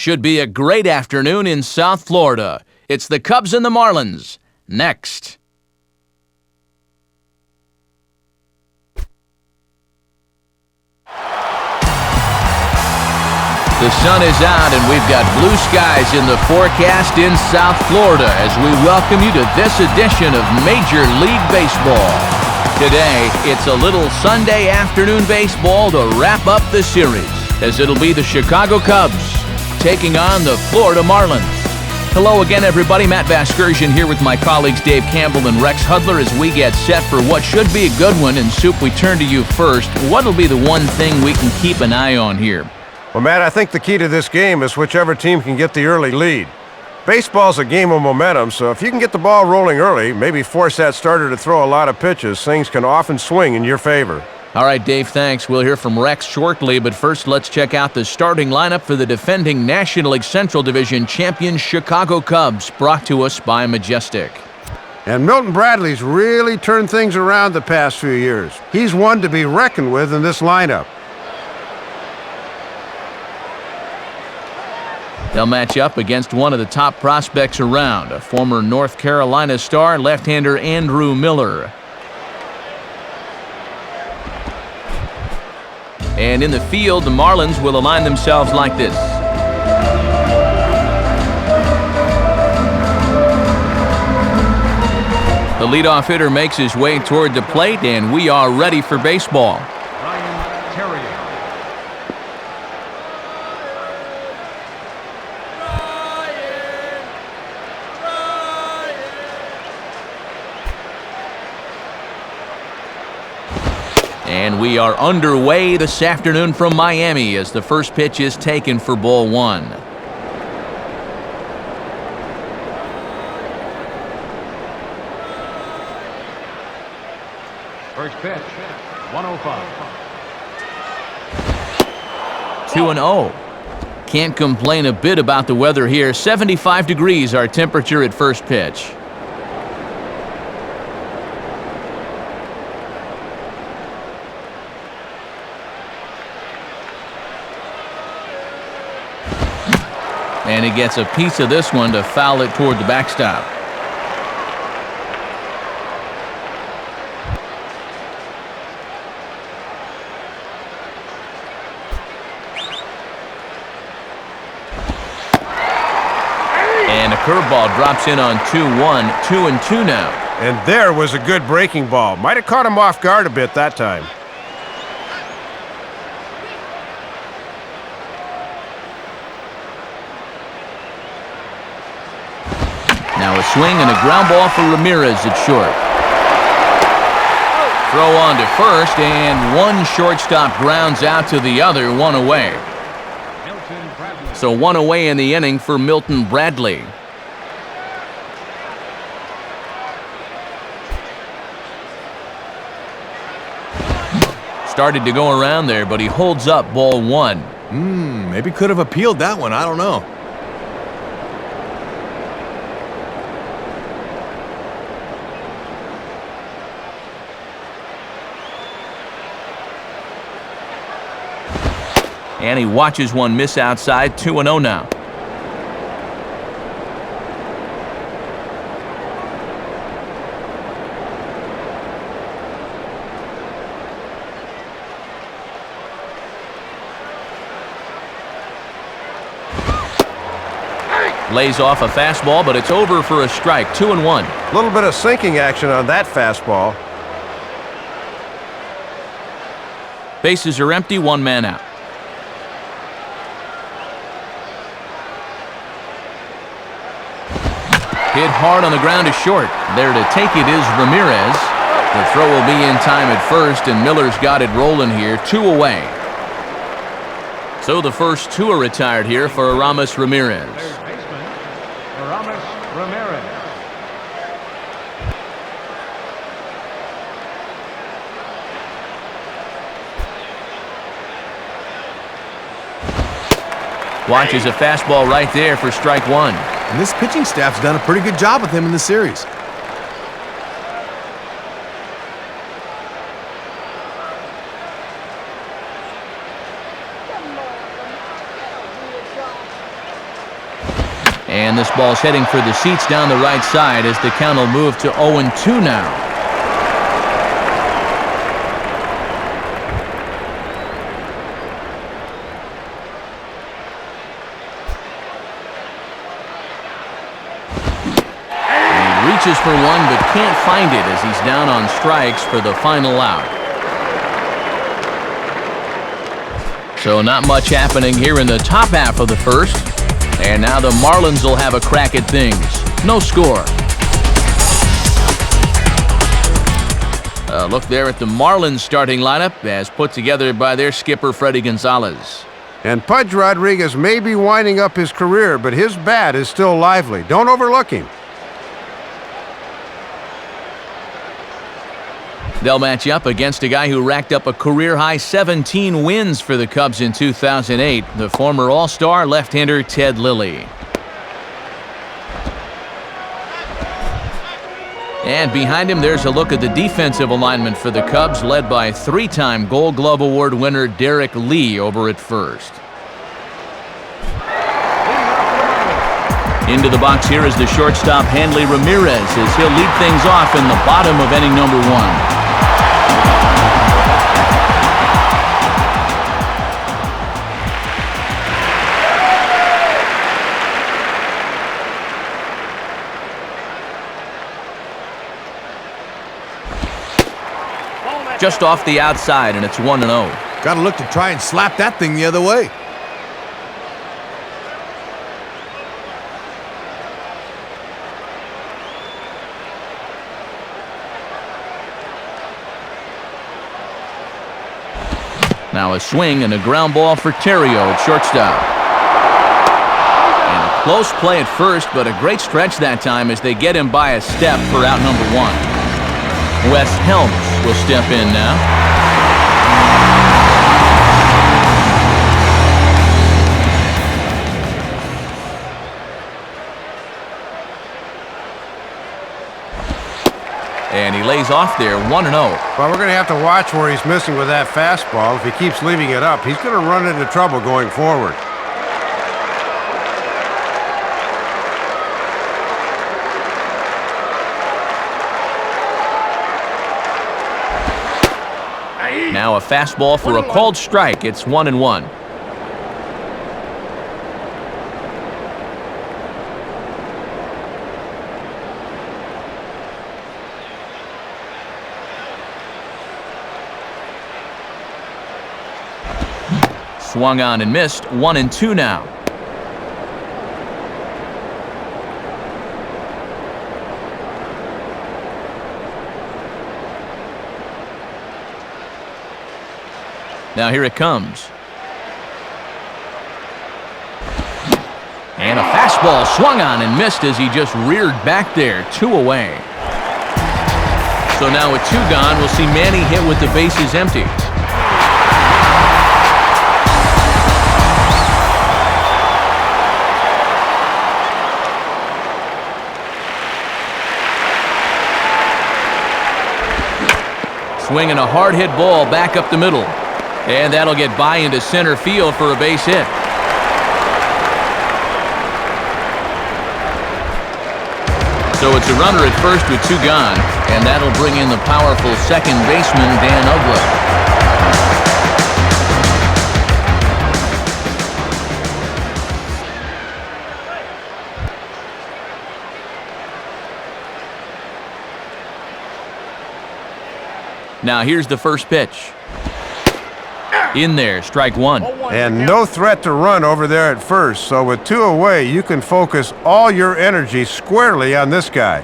Should be a great afternoon in South Florida. It's the Cubs and the Marlins. Next. The sun is out and we've got blue skies in the forecast in South Florida as we welcome you to this edition of Major League Baseball. Today, it's a little Sunday afternoon baseball to wrap up the series, as it'll be the Chicago Cubs taking on the Florida Marlins. Hello again, everybody. Matt Vasgersian here with my colleagues Dave Campbell and Rex Hudler as we get set for what should be a good one. And Soup, we turn to you first. What'll be the one thing we can keep an eye on here? Well, Matt, I think the key to this game is whichever team can get the early lead. Baseball's a game of momentum, so if you can get the ball rolling early, maybe force that starter to throw a lot of pitches, things can often swing in your favor. All right, Dave, thanks. We'll hear from Rex shortly, but first let's check out the starting lineup for the defending National League Central Division champion Chicago Cubs, brought to us by Majestic. And Milton Bradley's really turned things around the past few years. He's one to be reckoned with in this lineup. They'll match up against one of the top prospects around, a former North Carolina star, left-hander Andrew Miller. And in the field, the Marlins will align themselves like this. The leadoff hitter makes his way toward the plate, and we are ready for baseball. And we are underway this afternoon from Miami as the first pitch is taken for ball one. First pitch, 105. 2-0. Can't complain a bit about the weather here. 75 degrees our temperature at first pitch. And he gets a piece of this one to foul it toward the backstop. And a curveball drops in on 2-1, 2-2 now. And there was a good breaking ball. Might have caught him off guard a bit that time. Now a swing and a ground ball for Ramirez at short. Throw on to first, and one shortstop grounds out to the other, one away. So one away in the inning for Milton Bradley. Started to go around there, but he holds up ball one. Maybe could have appealed that one. I don't know. And he watches one miss outside, 2-0 now. Lays off a fastball, but it's over for a strike, 2-1. A little bit of sinking action on that fastball. Bases are empty, one man out. Hit hard on the ground to short. There to take it is Ramirez. The throw will be in time at first, and Miller's got it rolling here, 2 away. So the first 2 are retired here for Aramis Ramirez. Third baseman, Aramis Ramirez. Watches a fastball right there for strike one. And this pitching staff's done a pretty good job with him in the series. And this ball's heading for the seats down the right side as the count will move to 0-2 now. Reaches for one but can't find it as he's down on strikes for the final out. So not much happening here in the top half of the first. And now the Marlins will have a crack at things. No score. A look there at the Marlins starting lineup as put together by their skipper Freddie Gonzalez. And Pudge Rodriguez may be winding up his career, but his bat is still lively. Don't overlook him. They'll match up against a guy who racked up a career-high 17 wins for the Cubs in 2008, the former All-Star left-hander Ted Lilly. And behind him, there's a look at the defensive alignment for the Cubs, led by three-time Gold Glove Award winner Derek Lee over at first. Into the box here is the shortstop Hanley Ramirez as he'll lead things off in the bottom of inning number 1. Just off the outside, and it's 1-0. Got to look to try and slap that thing the other way. Now a swing and a ground ball for Terrio at shortstop. And a close play at first, but a great stretch that time as they get him by a step for out number 1. Wes Helms will step in now. And he lays off there, 1-0. Well, we're going to have to watch where he's missing with that fastball. If he keeps leaving it up, he's going to run into trouble going forward. Now a fastball for a called strike. It's 1-1. Swung on and missed. 1-2 now. Now here it comes. And a fastball swung on and missed as he just reared back there. 2 away. So now with 2 gone, we'll see Manny hit with the bases empty. Swinging a hard hit ball back up the middle. And that'll get by into center field for a base hit. So it's a runner at first with 2 gone, and that'll bring in the powerful second baseman Dan Uggla. Now here's the first pitch. In there, strike 1. And no threat to run over there at first, so with 2 away, you can focus all your energy squarely on this guy.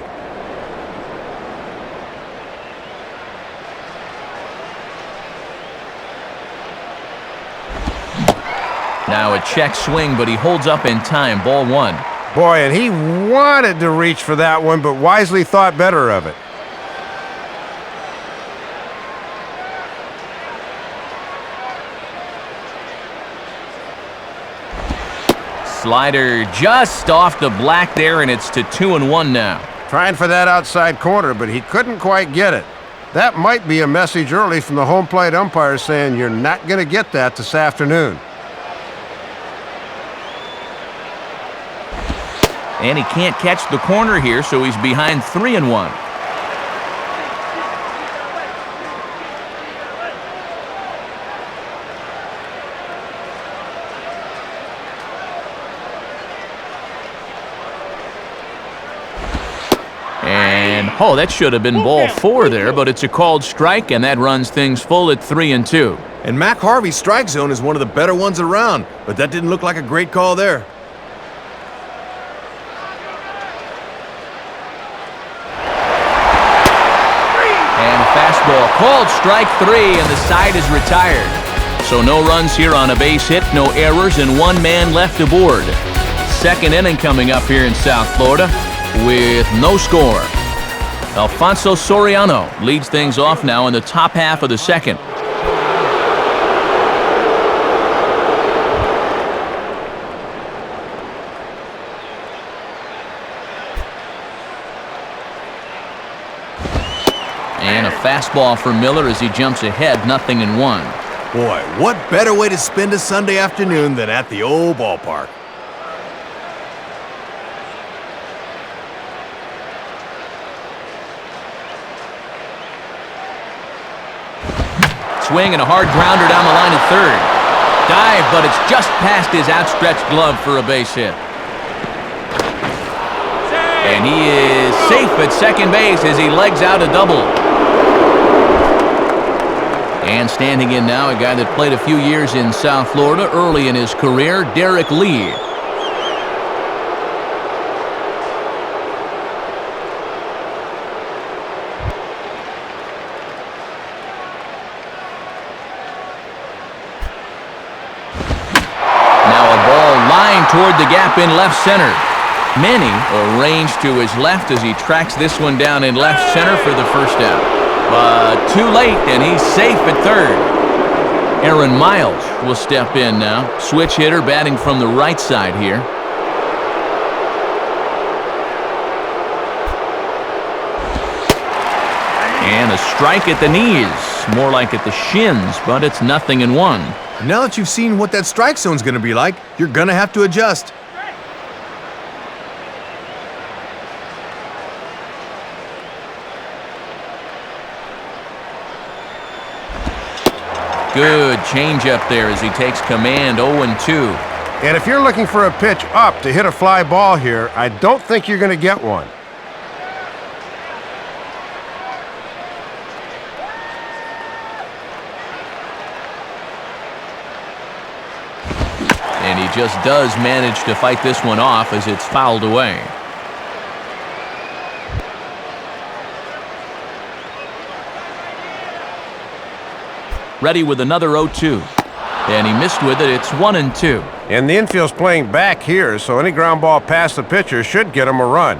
Now a check swing, but he holds up in time. Ball 1. Boy, and he wanted to reach for that one, but wisely thought better of it. Slider just off the black there, and it's to 2-1 now. Trying for that outside corner, but he couldn't quite get it. That might be a message early from the home plate umpire saying you're not going to get that this afternoon. And he can't catch the corner here, so he's behind 3-1. And, oh, that should have been ball 4 there, but it's a called strike, and that runs things full at 3-2. And Mac Harvey's strike zone is one of the better ones around, but that didn't look like a great call there. And a fastball called strike 3, and the side is retired. So no runs here on a base hit, no errors, and 1 man left aboard. Second inning coming up here in South Florida with no score. Alfonso Soriano leads things off now in the top half of the second. And a fastball for Miller as he jumps ahead, 0-1. Boy, what better way to spend a Sunday afternoon than at the old ballpark? Swing and a hard grounder down the line at third. Dive, but it's just past his outstretched glove for a base hit. And he is safe at second base as he legs out a double. And standing in now, a guy that played a few years in South Florida early in his career, Derek Lee. Toward the gap in left center. Manny arranged to his left as he tracks this one down in left center for the first out. But too late, and he's safe at third. Aaron Miles will step in now. Switch hitter batting from the right side here. And a strike at the knees. More like at the shins, but it's 0-1. Now that you've seen what that strike zone's going to be like, you're going to have to adjust. Good changeup there as he takes command, 0-2. And if you're looking for a pitch up to hit a fly ball here, I don't think you're going to get one. And he just does manage to fight this one off as it's fouled away. Ready with another 0-2. And he missed with it. It's 1-2. And the infield's playing back here, so any ground ball past the pitcher should get him a run.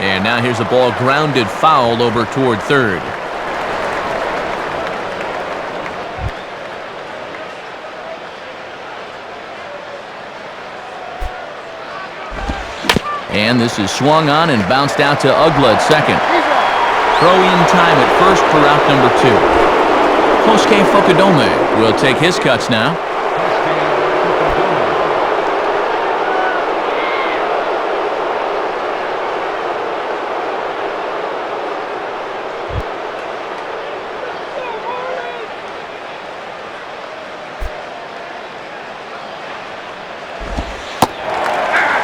And now here's a ball grounded foul over toward third. And this is swung on and bounced out to Ugla at second. Throw in time at first for out number 2. Kosuke Fukudome will take his cuts now.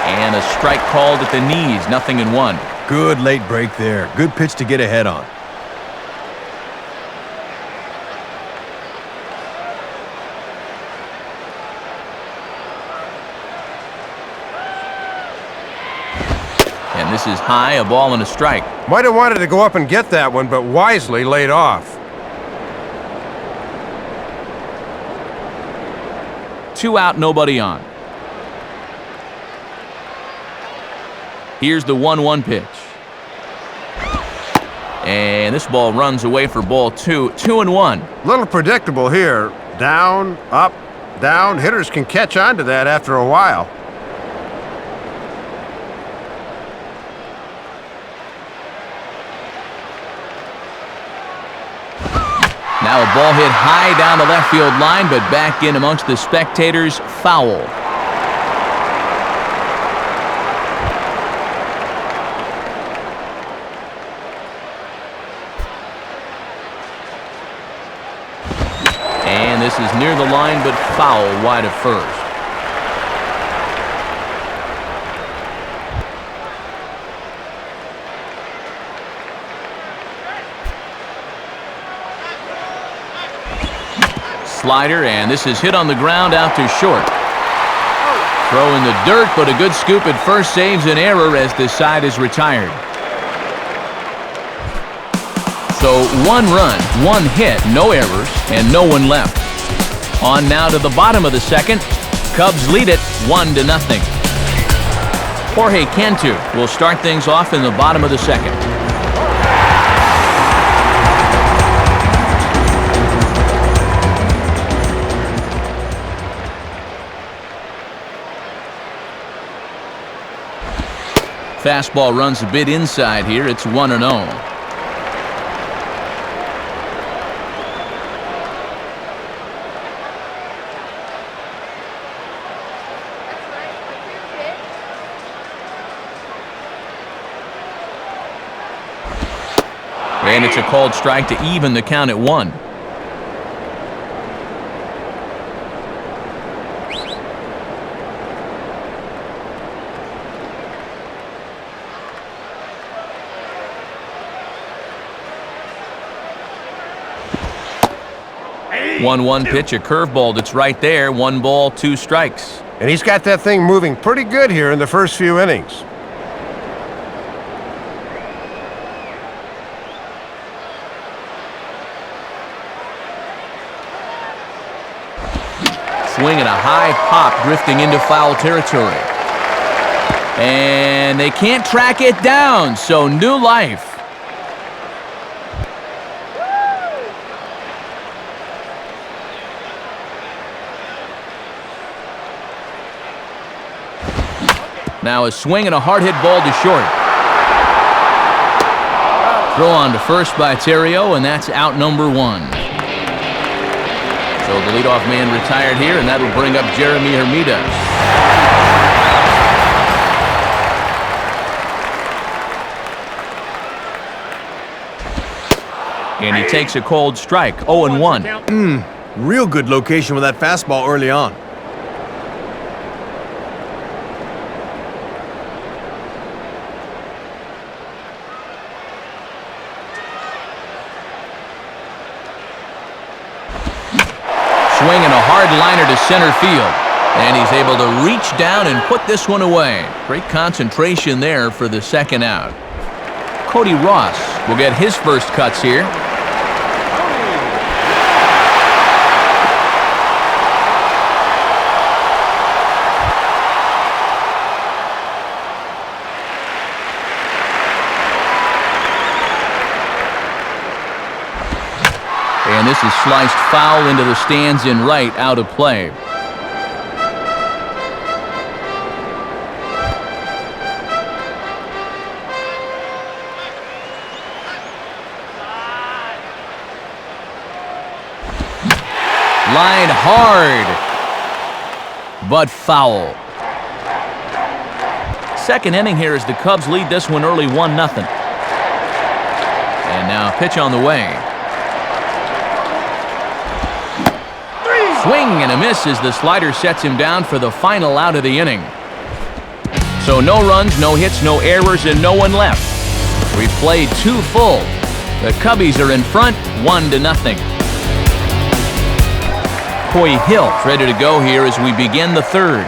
And a strike called at the knees, 0-1. Good late break there. Good pitch to get ahead on. And this is high, a ball and a strike. Might have wanted to go up and get that one, but wisely laid off. 2 out, nobody on. Here's the 1-1 pitch. And this ball runs away for ball 2. 2-1. Little predictable here. Down, up, down. Hitters can catch on to that after a while. Now a ball hit high down the left field line, but back in amongst the spectators. Foul. And this is near the line, but foul wide of first. Slider, and this is hit on the ground out to short. Throw in the dirt, but a good scoop at first saves an error as this side is retired. So 1 run, 1 hit, no errors, and no one left. On now to the bottom of the second. Cubs lead it 1-0. Jorge Cantu will start things off in the bottom of the second. Fastball runs a bit inside here. It's 1-0. And it's a called strike to even the count at 1. One pitch, a curveball that's right there. 1 ball, 2 strikes. And he's got that thing moving pretty good here in the first few innings. Swing and a high pop drifting into foul territory. And they can't track it down, so new life. Now a swing and a hard hit ball to short. Throw on to first by Terrio, and that's out number 1. So the leadoff man retired here, and that'll bring up Jeremy Hermida. And he takes a cold strike, 0-1. Real good location with that fastball early on. Swing and a hard liner to center field. And he's able to reach down and put this one away. Great concentration there for the second out. Cody Ross will get his first cuts here. And this is sliced foul into the stands in right, out of play. Line hard, but foul. Second inning here as the Cubs lead this one early 1-0. And now a pitch on the way. Swing and a miss as the slider sets him down for the final out of the inning. So no runs, no hits, no errors, and no one left. We've played 2 full. The Cubbies are in front, 1-0. Coy Hill ready to go here as we begin the third.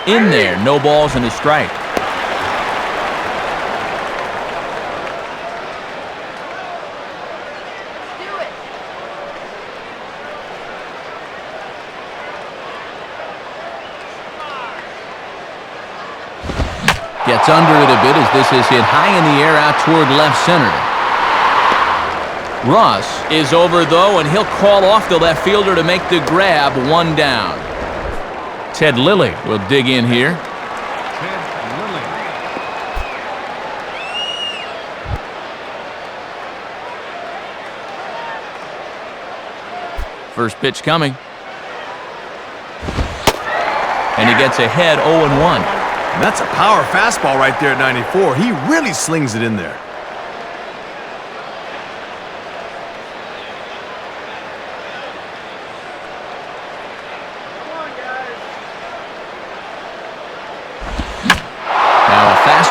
In there, no balls and a strike. Gets under it a bit as this is hit high in the air out toward left center. Ross is over, though, and he'll call off the left fielder to make the grab. 1 down. Ted Lilly will dig in here. Ted Lilly. First pitch coming. And he gets ahead 0-1. And that's a power fastball right there at 94. He really slings it in there.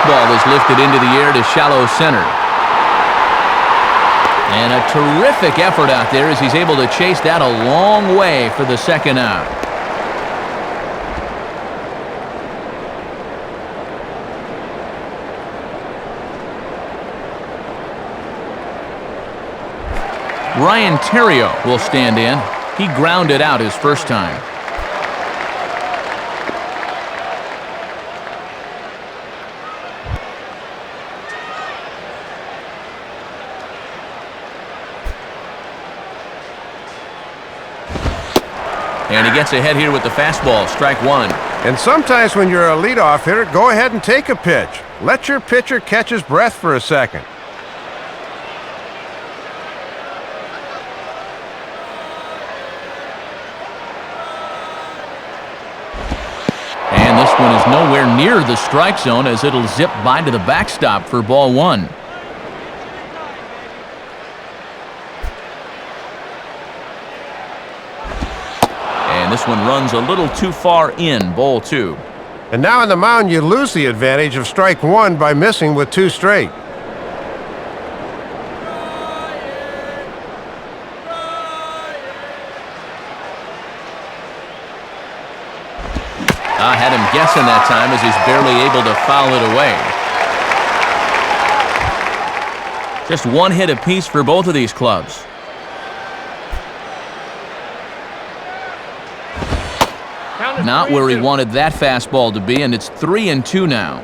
Ball is lifted into the air to shallow center. And a terrific effort out there as he's able to chase that a long way for the second out. Ryan Terrio will stand in. He grounded out his first time. And he gets ahead here with the fastball, strike 1. And sometimes when you're a leadoff hitter, go ahead and take a pitch. Let your pitcher catch his breath for a second. And this one is nowhere near the strike zone as it'll zip by to the backstop for ball 1. This one runs a little too far in, ball 2. And now on the mound, you lose the advantage of strike 1 by missing with 2 straight. I had him guessing that time as he's barely able to foul it away. Just 1 hit apiece for both of these clubs. Not where he wanted that fastball to be, and it's 3-2 now.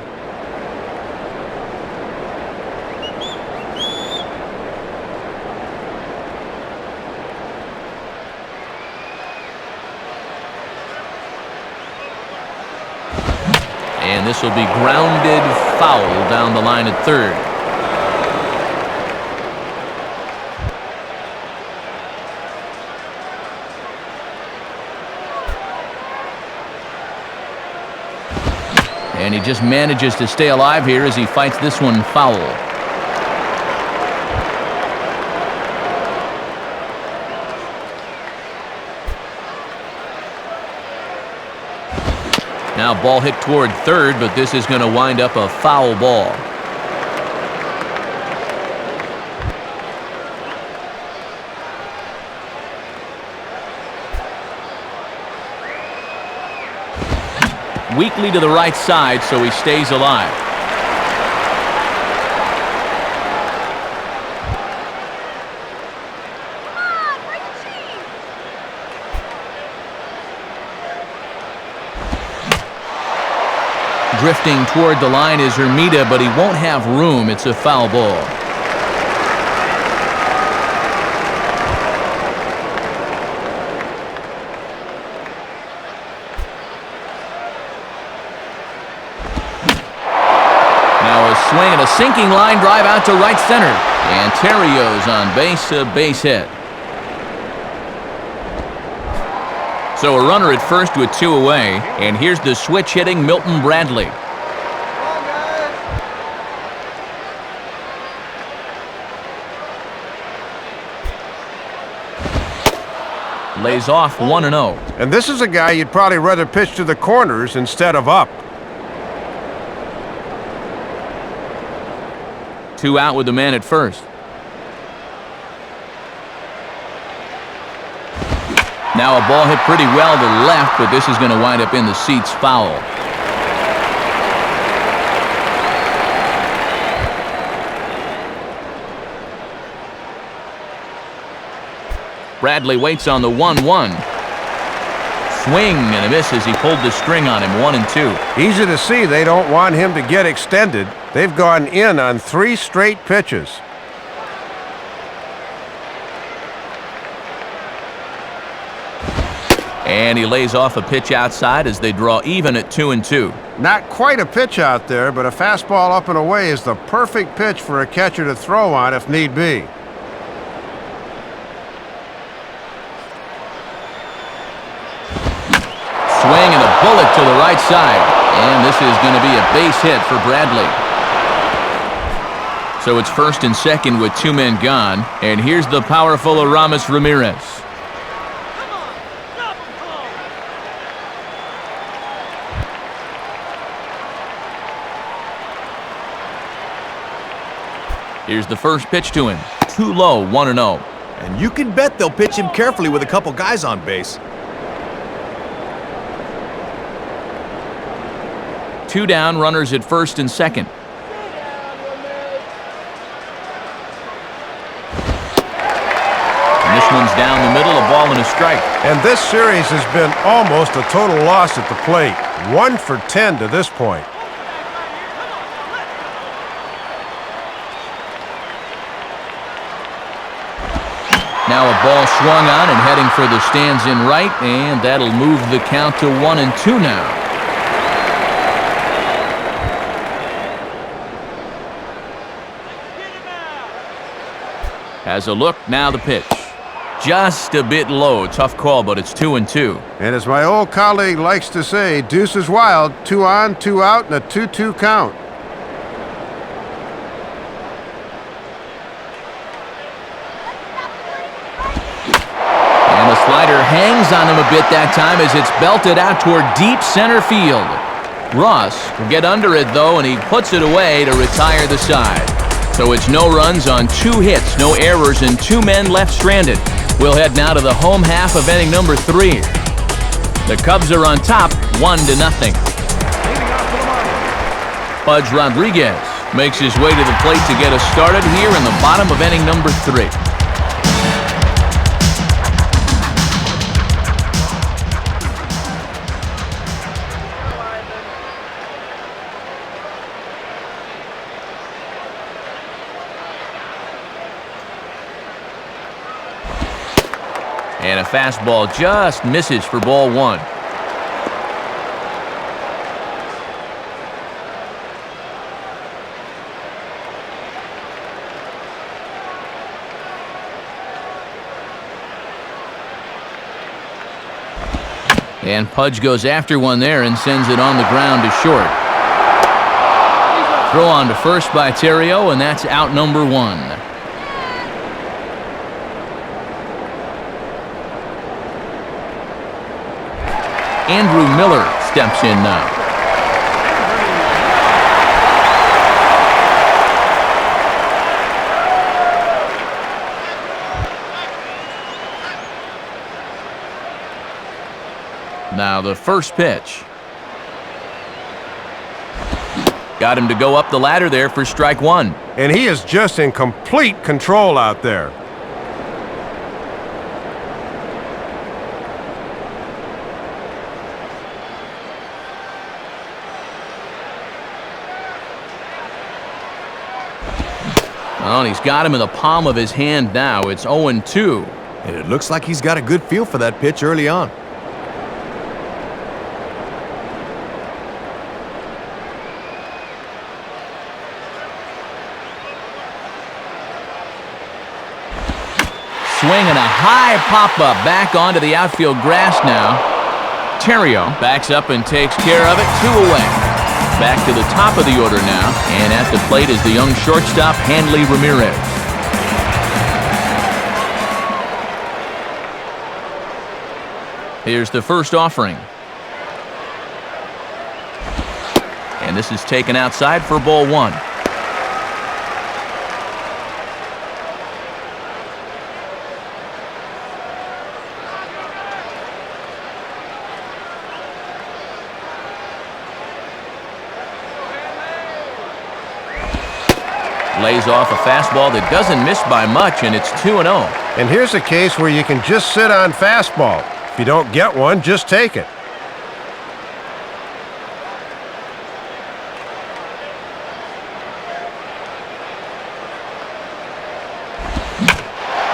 And this will be grounded foul down the line at third. And he just manages to stay alive here as he fights this one foul. Now ball hit toward third, but this is going to wind up a foul ball. Weakly to the right side, so he stays alive. Drifting toward the line is Hermida, but he won't have room. It's a foul ball. Swing and a sinking line drive out to right center. And Terrio's on base, a base hit. So a runner at first with 2 away. And here's the switch hitting Milton Bradley. Lays off 1-0. And this is a guy you'd probably rather pitch to the corners instead of up. 2 out with the man at first. Now a ball hit pretty well to left, but this is going to wind up in the seats foul. Bradley waits on the 1-1. Swing and a miss as he pulled the string on him. 1-2. Easy to see they don't want him to get extended. They've gone in on 3 straight pitches. And he lays off a pitch outside as they draw even at 2-2. Not quite a pitch out there, but a fastball up and away is the perfect pitch for a catcher to throw on if need be. Swing and a bullet to the right side. And this is going to be a base hit for Bradley. So it's first and second with 2 men gone. And here's the powerful Aramis Ramirez. Here's the first pitch to him. Too low, 1-0. And you can bet they'll pitch him carefully with a couple guys on base. 2 down, runners at first and second. And this one's down the middle, a ball and a strike. And this series has been almost a total loss at the plate. 1 for 10 to this point. Now a ball swung on and heading for the stands in right, and that'll move the count to 1-2 now. Has a look, now the pitch. Just a bit low, tough call, but it's 2-2. And as my old colleague likes to say, deuce is wild, 2 on, 2 out, and a 2-2 count. And the slider hangs on him a bit that time as it's belted out toward deep center field. Ross will get under it, though, and he puts it away to retire the side. So it's no runs on 2 hits, no errors, and 2 men left stranded. We'll head now to the home half of inning number 3. The Cubs are on top, 1-0. Pudge Rodriguez makes his way to the plate to get us started here in the bottom of inning number 3. And a fastball just misses for ball 1. And Pudge goes after one there and sends it on the ground to short. Throw on to first by Terrio, and that's out number 1. Andrew Miller steps in now. Now the first pitch. Got him to go up the ladder there for strike 1. And he is just in complete control out there. Well, and he's got him in the palm of his hand now. It's 0-2. And it looks like he's got a good feel for that pitch early on. Swing and a high pop-up back onto the outfield grass now. Terrio backs up and takes care of it. 2 away. Back to the top of the order now, and at the plate is the young shortstop, Hanley Ramirez. Here's the first offering. And this is taken outside for ball 1. Lays off a fastball that doesn't miss by much, and it's 2-0. And here's a case where you can just sit on fastball. If you don't get one, just take it.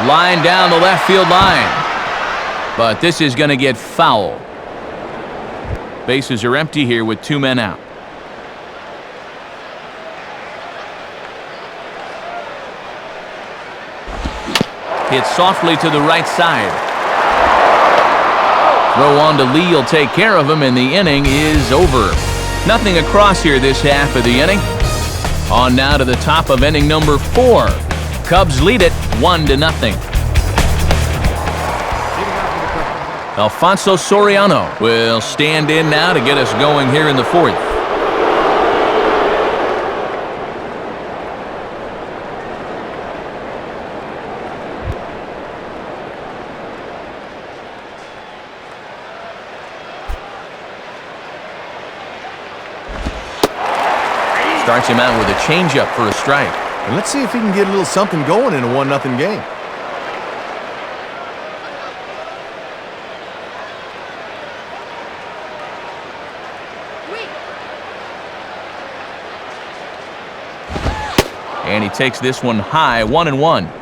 Line down the left field line. but this is going to get foul. Bases are empty here with 2 men out. Hit softly to the right side. Throw on to Lee will take care of him, and the inning is over. Nothing across here this half of the inning. On now to the top of inning number 4. Cubs lead it 1-0. Alfonso Soriano will stand in now to get us going here in the 4th. Starts him out with a changeup for a strike. And let's see if he can get a little something going in a 1-0 game. And he takes this one high, 1-1.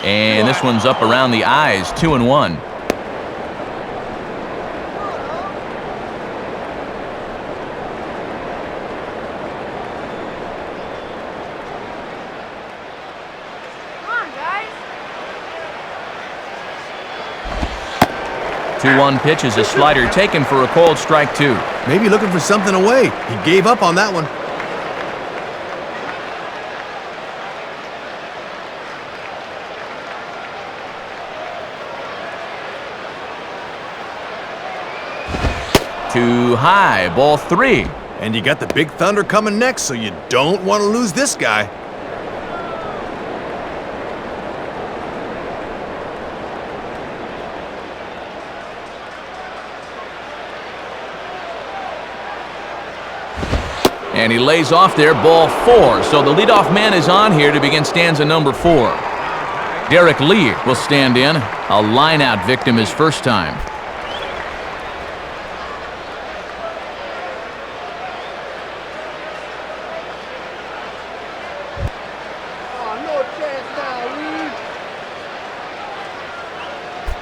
And this one's up around the eyes, 2-1. Come on, guys. 2-1 pitch is a slider taken for a called strike 2. Maybe looking for something away. He gave up on that one. Too high, ball 3. And you got the big thunder coming next, so you don't want to lose this guy. And he lays off there, ball 4. So the leadoff man is on here to begin stanza number 4. Derek Lee will stand in. A line-out victim his first time.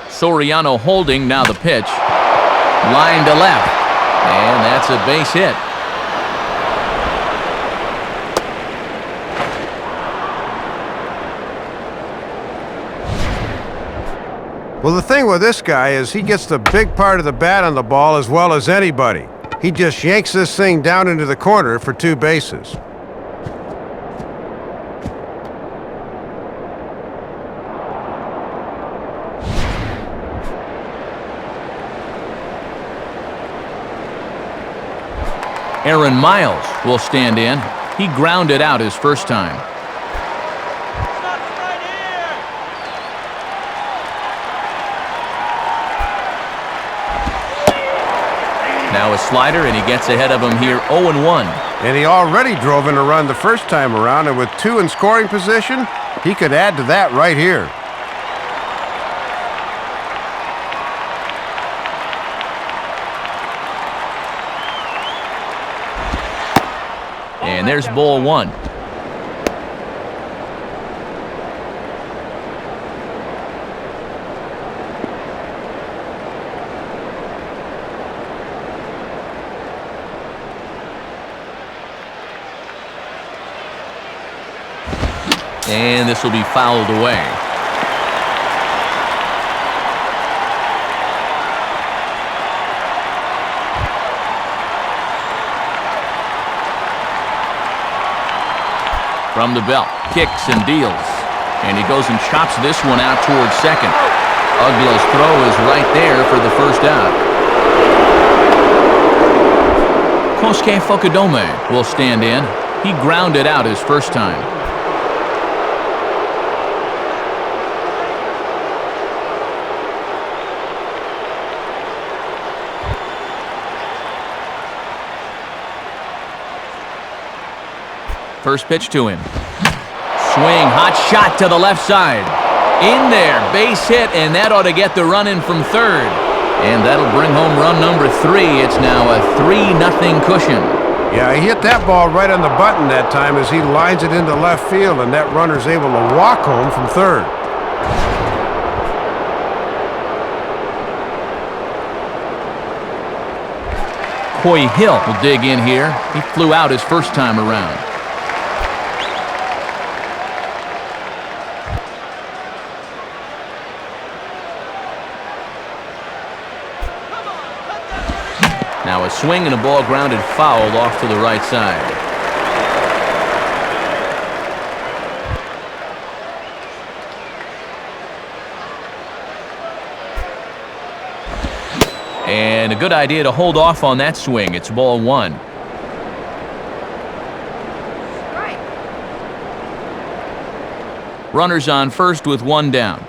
Soriano holding, now the pitch. Line to left. And that's a base hit. Well, the thing with this guy is he gets the big part of the bat on the ball as well as anybody. He just yanks this thing down into the corner for 2 bases. Aaron Miles will stand in. He grounded out his first time. Now a slider, and he gets ahead of him here, 0-1. And he already drove in a run the first time around, and with 2 in scoring position, he could add to that right here. And there's ball 1. And this will be fouled away. From the belt, kicks and deals. And he goes and chops this one out towards second. Uglow's throw is right there for the first out. Kosuke Fukudome will stand in. He grounded out his first time. First pitch to him. Swing, hot shot to the left side. In there, base hit, and that ought to get the run in from third. And that'll bring home run number 3. It's now a 3-0 cushion. Yeah, he hit that ball right on the button that time as he lines it into left field, and that runner's able to walk home from third. Coy Hill will dig in here. He flew out his first time around. Now a swing and a ball grounded foul off to the right side. And a good idea to hold off on that swing. It's ball 1. Right. Runners on first with 1 down.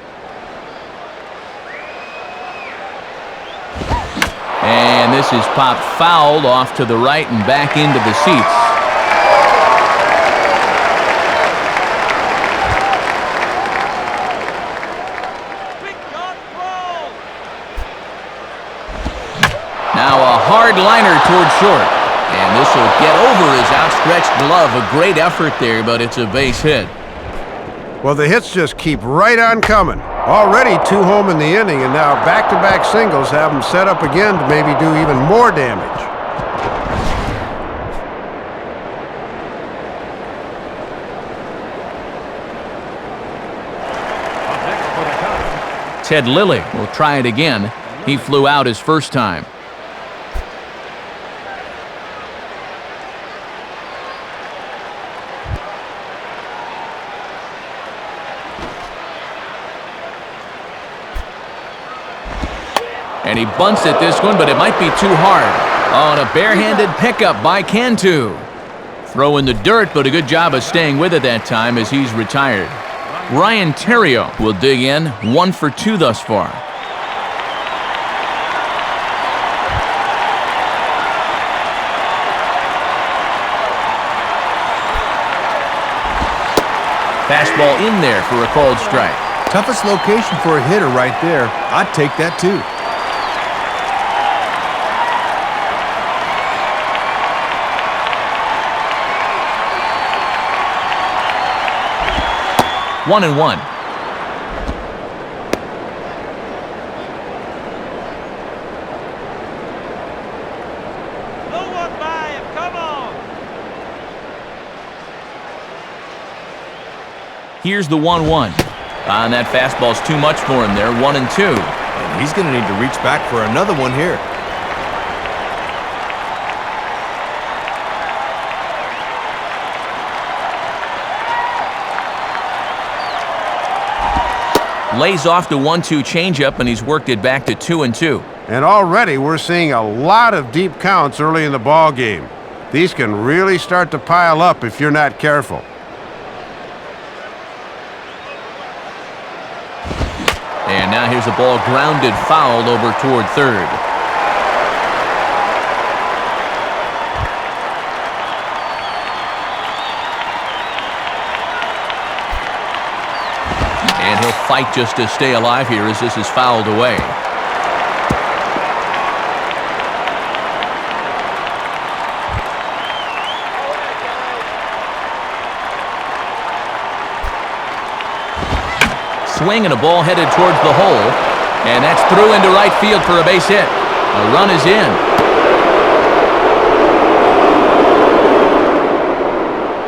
And this is popped fouled off to the right and back into the seats. Now a hard liner toward short. And this will get over his outstretched glove. A great effort there, but it's a base hit. Well, the hits just keep right on coming. Already 2 home in the inning, and now back-to-back singles have him set up again to maybe do even more damage. Up next for the Cubs, Ted Lilly will try it again. He flew out his first time. And he bunts at this one, but it might be too hard. Oh, and a barehanded pickup by Cantu. Throw in the dirt, but a good job of staying with it that time as he's retired. Ryan Theriot will dig in, 1 for 2 thus far. Fastball in there for a called strike. Toughest location for a hitter right there. I'd take that too. One and one. no one by him. Come on. Here's the 1-1. And that fastball's too much for him there. 1 and 2. And he's going to need to reach back for another one here. Lays off the 1-2 changeup, and he's worked it back to 2 and 2. And already we're seeing a lot of deep counts early in the ball game. These can really start to pile up if you're not careful. And now here's a ball grounded foul over toward third. And he'll fight just to stay alive here as this is fouled away. Swing and a ball headed towards the hole, and that's through into right field for a base hit. A run is in.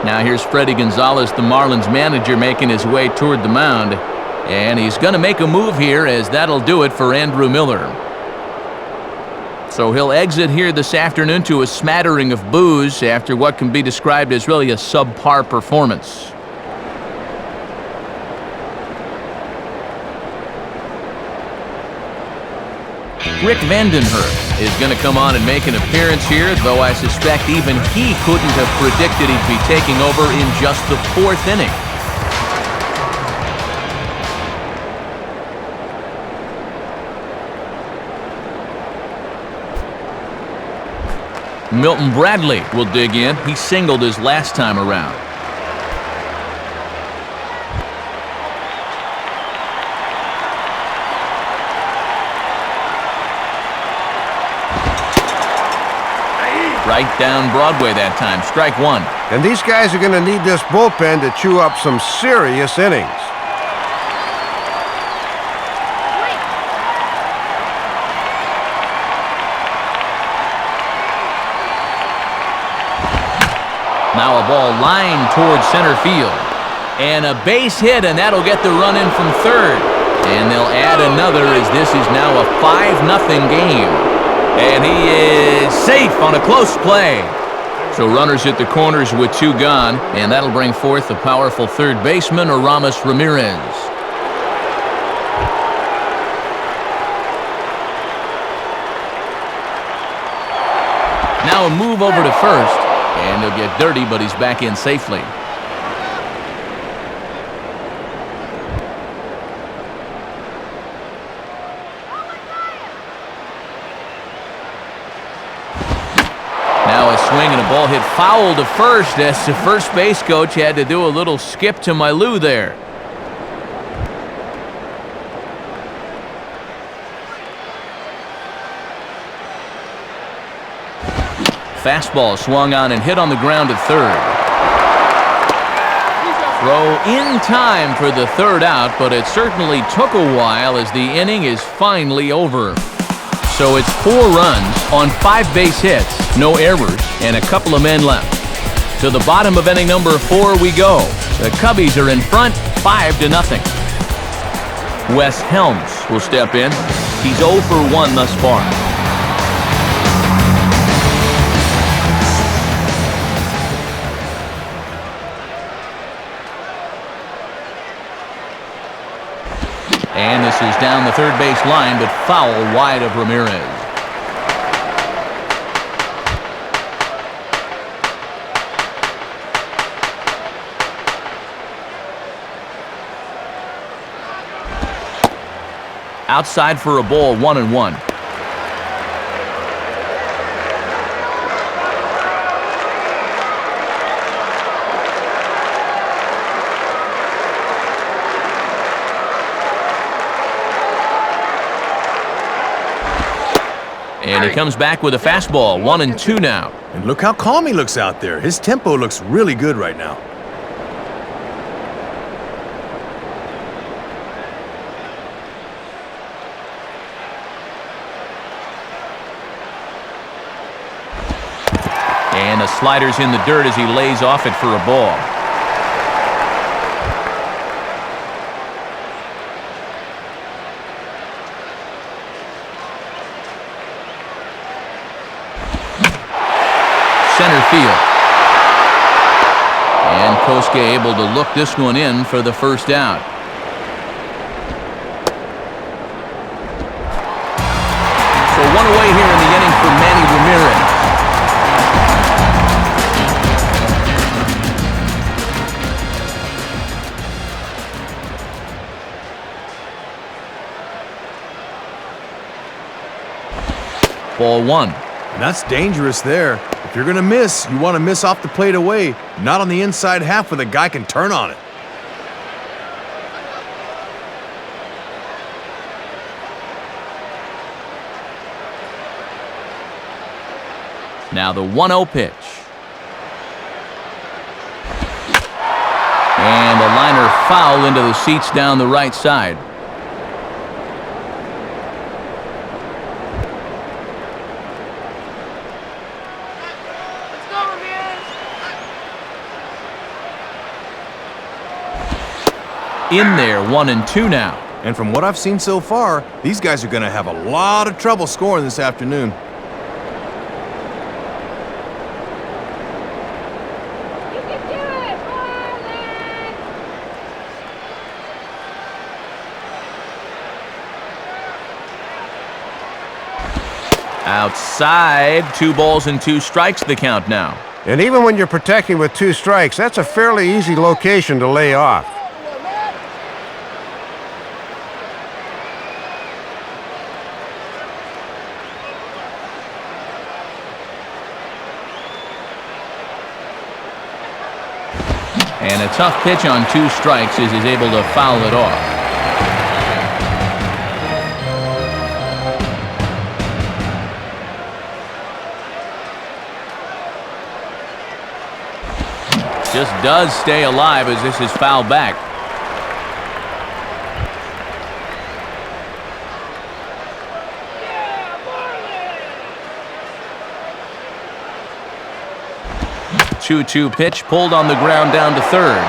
Now here's Freddie Gonzalez, the Marlins manager, making his way toward the mound, and he's going to make a move here as that'll do it for Andrew Miller. So he'll exit here this afternoon to a smattering of boos after what can be described as really a subpar performance. Rick Vandenhurst is going to come on and make an appearance here, though I suspect even he couldn't have predicted he'd be taking over in just the 4th inning. Milton Bradley will dig in. He singled his last time around. Right down Broadway that time. Strike one. And these guys are going to need this bullpen to chew up some serious innings. Now a ball lined towards center field. And a base hit, and that'll get the run in from third. And they'll add another as this is now a 5-0 game. And he is safe on a close play. So runners at the corners with 2 gone, and that'll bring forth the powerful third baseman, Aramis Ramirez. Now a move over to first, and he'll get dirty, but he's back in safely. Swing and a ball hit foul to first as the first base coach had to do a little skip to my loo there. Fastball swung on and hit on the ground at third. Throw in time for the third out, but it certainly took a while as the inning is finally over. So it's 4 runs on 5 base hits, no errors, and a couple of men left. To the bottom of inning number 4 we go. The Cubbies are in front, 5-0. Wes Helms will step in. He's 0 for 1 thus far. And this is down the third base line, but foul wide of Ramirez. Outside for a ball, 1-1. And he comes back with a fastball, 1-2 now. And look how calm he looks out there. His tempo looks really good right now. And the slider's in the dirt as he lays off it for a ball. Center field. And Kosuke able to look this one in for the first out. So 1 away here in the inning for Manny Ramirez. Ball 1. And that's dangerous there. If you're going to miss, you want to miss off the plate away, not on the inside half where the guy can turn on it. Now the 1-0 pitch. And a liner foul into the seats down the right side. In there, 1-2 now. And from what I've seen so far, these guys are going to have a lot of trouble scoring this afternoon. You can do it, Marlins! Outside, 2 balls and 2 strikes the count now. And even when you're protecting with 2 strikes, that's a fairly easy location to lay off. And a tough pitch on 2 strikes as he's able to foul it off. does stay alive as this is fouled back. Yeah, Marlins! 2-2 pitch pulled on the ground down to third.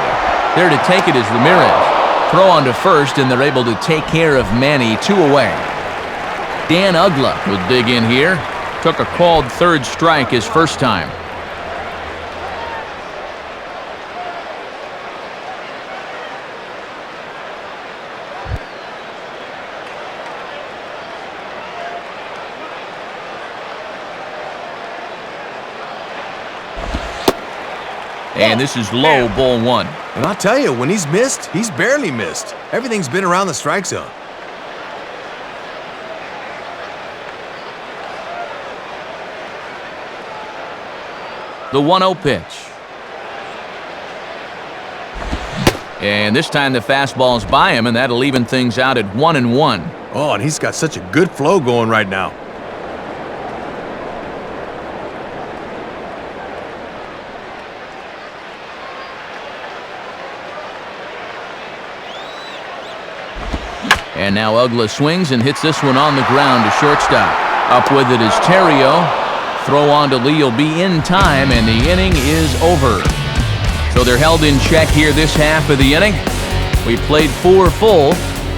There to take it is Ramirez. Throw on to first, and they're able to take care of Manny, 2 away. Dan Ugla will dig in here. Took a called third strike his first time. And this is low, ball 1. And I'll tell you, when he's missed, he's barely missed. Everything's been around the strike zone. The 1-0 pitch. And this time the fastball's by him, and that'll even things out at 1-1. Oh, and he's got such a good flow going right now. And now Ugla swings and hits this one on the ground to shortstop. Up with it is Terrio. Throw on to Lee will be in time, and the inning is over. So they're held in check here this half of the inning. We played 4 full.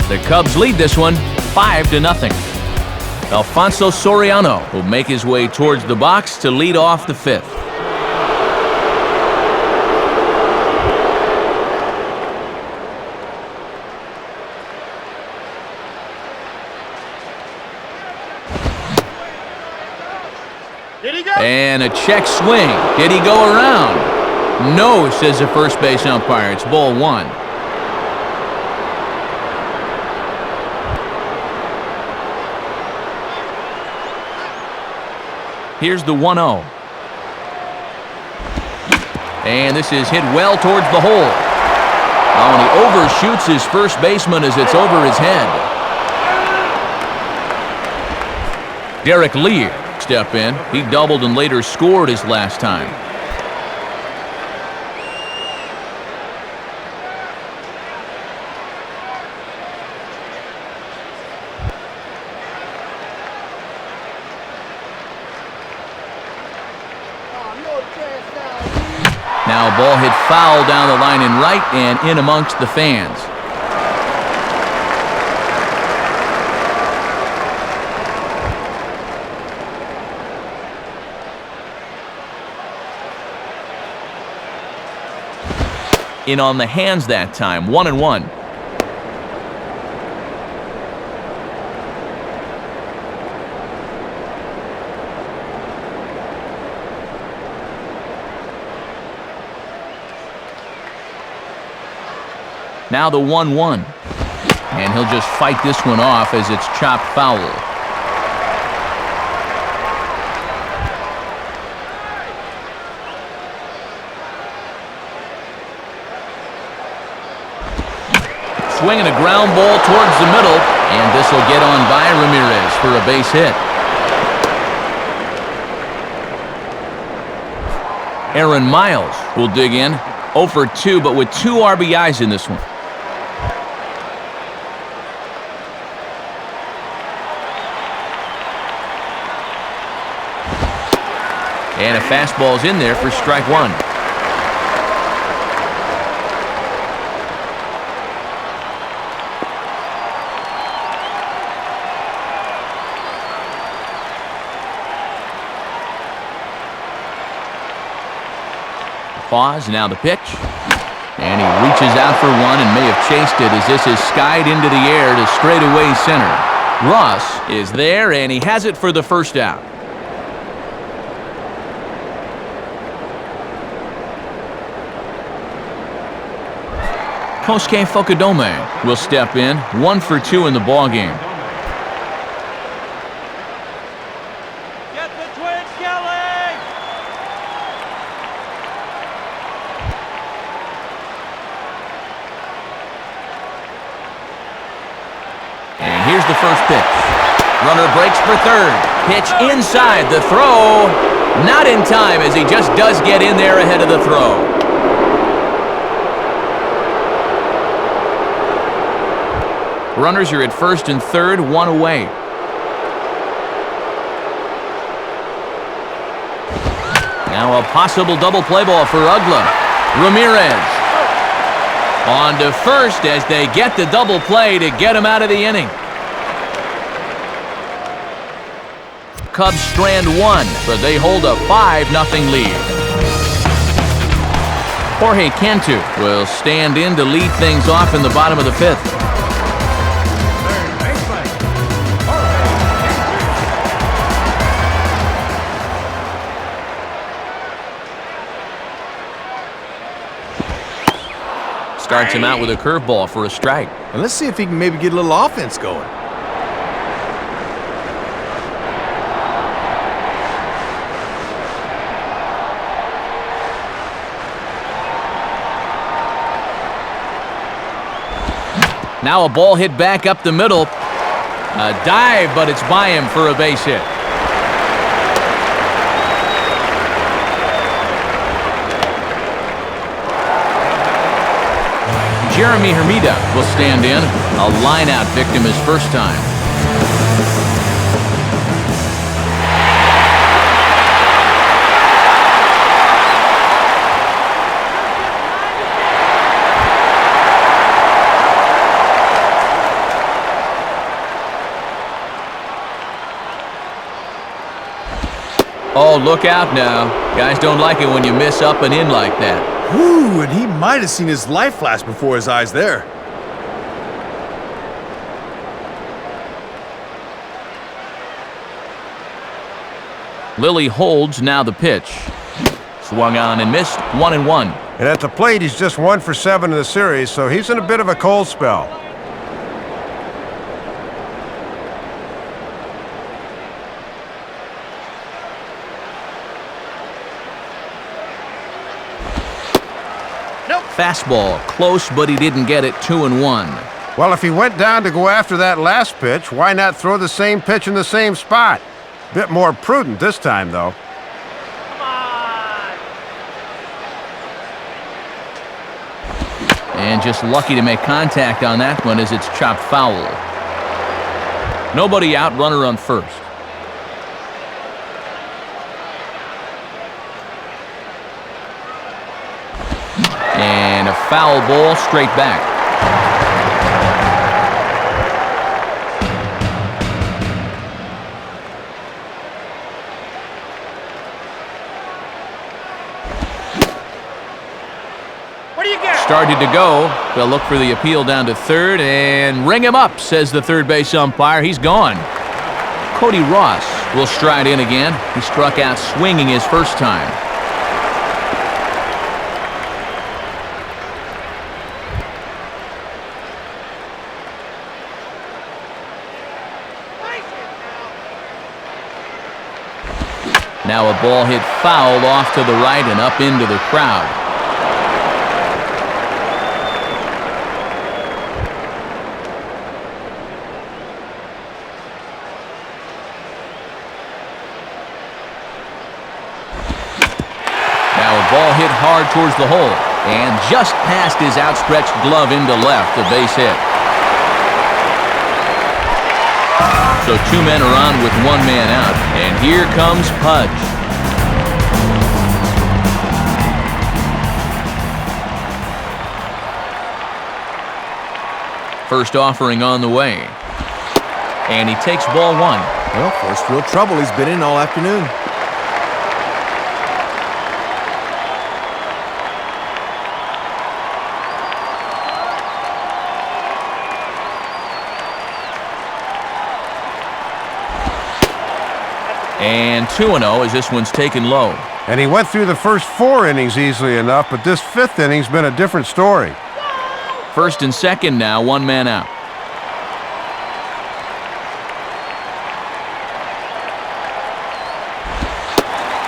The Cubs lead this one 5-0. Alfonso Soriano will make his way towards the box to lead off the 5th. Did he go? And a check swing. Did he go around? No, says the first base umpire. It's ball 1. Here's the 1-0. And this is hit well towards the hole. Oh, and he overshoots his first baseman as it's over his head. Derek Lear step in. He doubled and later scored his last time. Now a ball hit foul down the line in right and in amongst the fans. In on the hands that time, 1-1. Now the 1-1. And he'll just fight this one off as it's chopped foul. Swinging a ground ball towards the middle, and this will get on by Ramirez for a base hit. Aaron Miles will dig in, 0 for 2, but with 2 RBIs in this one. And a fastball's in there for strike 1. Pause, now the pitch. And he reaches out for one and may have chased it as this is skied into the air to straightaway center. Ross is there, and he has it for the first out. Kosuke Fukudome will step in, 1 for 2 in the ballgame. Get the twins, Kelly! And here's the first pitch. Runner breaks for third. Pitch inside. The throw not in time as he just does get in there ahead of the throw. Runners are at first and third, one away. Now a possible double play ball for Ugla. Ramirez on to first as they get the double play to get him out of the inning. Cubs strand one, but they hold a 5-0 lead. Jorge Cantu will stand in to lead things off in the bottom of the fifth. Starts him out with a curveball for a strike. And let's see if he can maybe get a little offense going. Now a ball hit back up the middle. A dive, but it's by him for a base hit. Jeremy Hermida will stand in. A line-out victim his first time. Oh, look out now. Guys don't like it when you miss up and in like that. Whew, and he might have seen his life flash before his eyes there. Lilly holds now the pitch. Swung on and missed, 1-1. And at the plate, he's just 1 for 7 in the series, so he's in a bit of a cold spell. Fastball, close, but he didn't get it, 2-1. Well, if he went down to go after that last pitch, why not throw the same pitch in the same spot? Bit more prudent this time, though. Come on. And just lucky to make contact on that one as it's chopped foul. Nobody out, runner on first. And a foul ball straight back. What do you get? Started to go. They'll look for the appeal down to third and ring him up, says the third base umpire. He's gone. Cody Ross will stride in again. He struck out swinging his first time. Now a ball hit foul off to the right and up into the crowd. Now a ball hit hard towards the hole and just past his outstretched glove into left, a base hit. So 2 men are on with 1 man out, and here comes Pudge. First offering on the way, and he takes ball 1. Well, first real trouble he's been in all afternoon. And 2-0 as this one's taken low. And he went through the first 4 innings easily enough, but this 5th inning's been a different story. First and second now, 1 man out.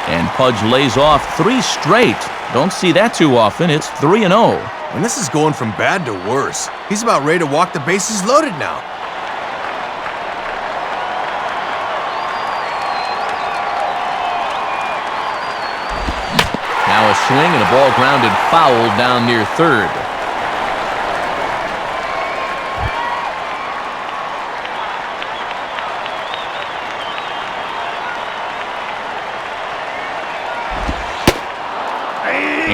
And Pudge lays off 3 straight. Don't see that too often. It's 3-0. And this is going from bad to worse. He's about ready to walk the bases loaded now. Now a swing and a ball grounded foul down near third.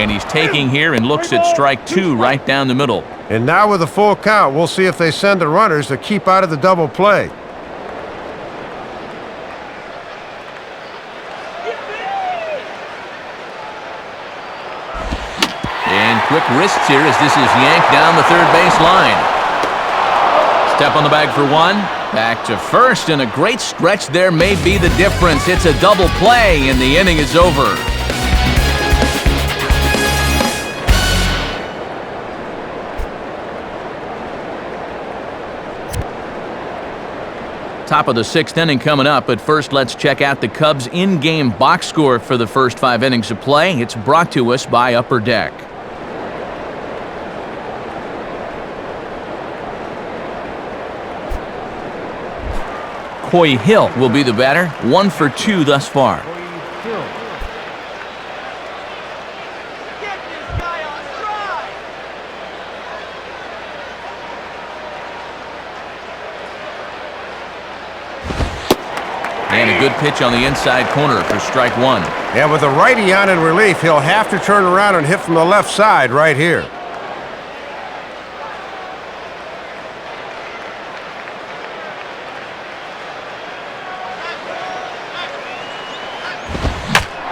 And he's taking here and looks at strike 2 right down the middle. And now with a full count, we'll see if they send the runners to keep out of the double play. And quick wrists here as this is yanked down the third base line. Step on the bag for 1. Back to first, and a great stretch there may be the difference. It's a double play, and the inning is over. Top of the 6th inning coming up, but first let's check out the Cubs' in-game box score for the first 5 innings of play. It's brought to us by Upper Deck. Coy Hill will be the batter, 1 for 2 thus far. Get this guy on stride. And a good pitch on the inside corner for strike 1. And with a righty on in relief, he'll have to turn around and hit from the left side right here.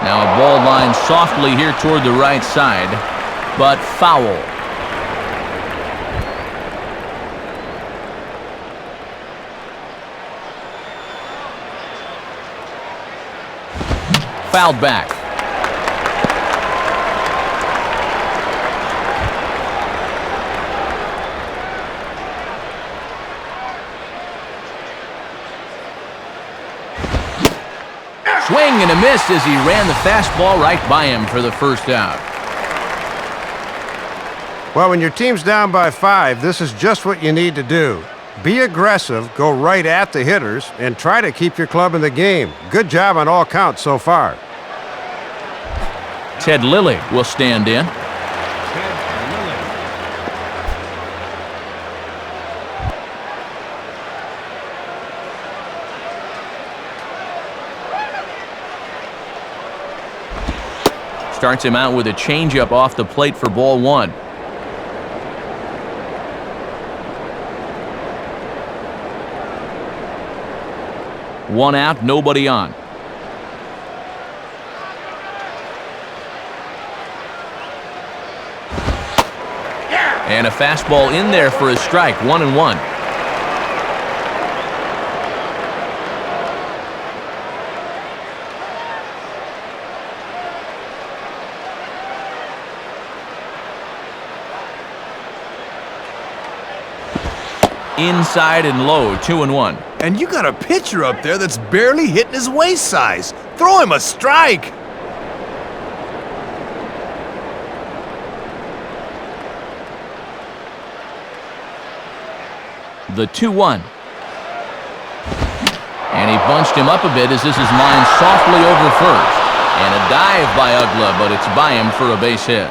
Now a ball line softly here toward the right side, but foul. Fouled back. Swing and a miss as he ran the fastball right by him for the first out. Well, when your team's down by 5, this is just what you need to do. Be aggressive, go right at the hitters, and try to keep your club in the game. Good job on all counts so far. Ted Lilly will stand in. Starts him out with a changeup off the plate for ball 1. One out, nobody on. And a fastball in there for a strike, 1-1. Inside and low, 2-1. And you got a pitcher up there that's barely hitting his waist size. Throw him a strike. The 2-1. And he bunched him up a bit as this is lined softly over first. And a dive by Ugla, but it's by him for a base hit.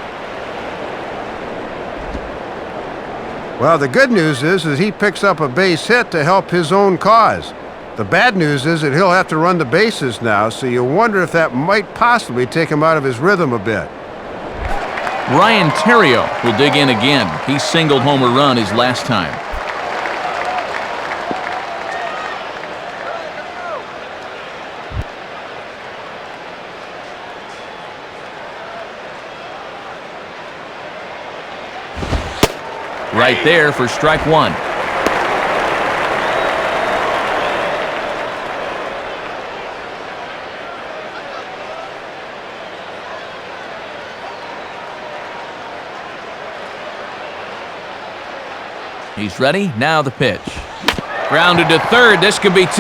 Well, the good news is he picks up a base hit to help his own cause. The bad news is that he'll have to run the bases now, so you wonder if that might possibly take him out of his rhythm a bit. Ryan Terrio will dig in again. He singled home a run his last time. Right there for strike 1. He's ready. Now the pitch. Grounded to third. This could be 2. To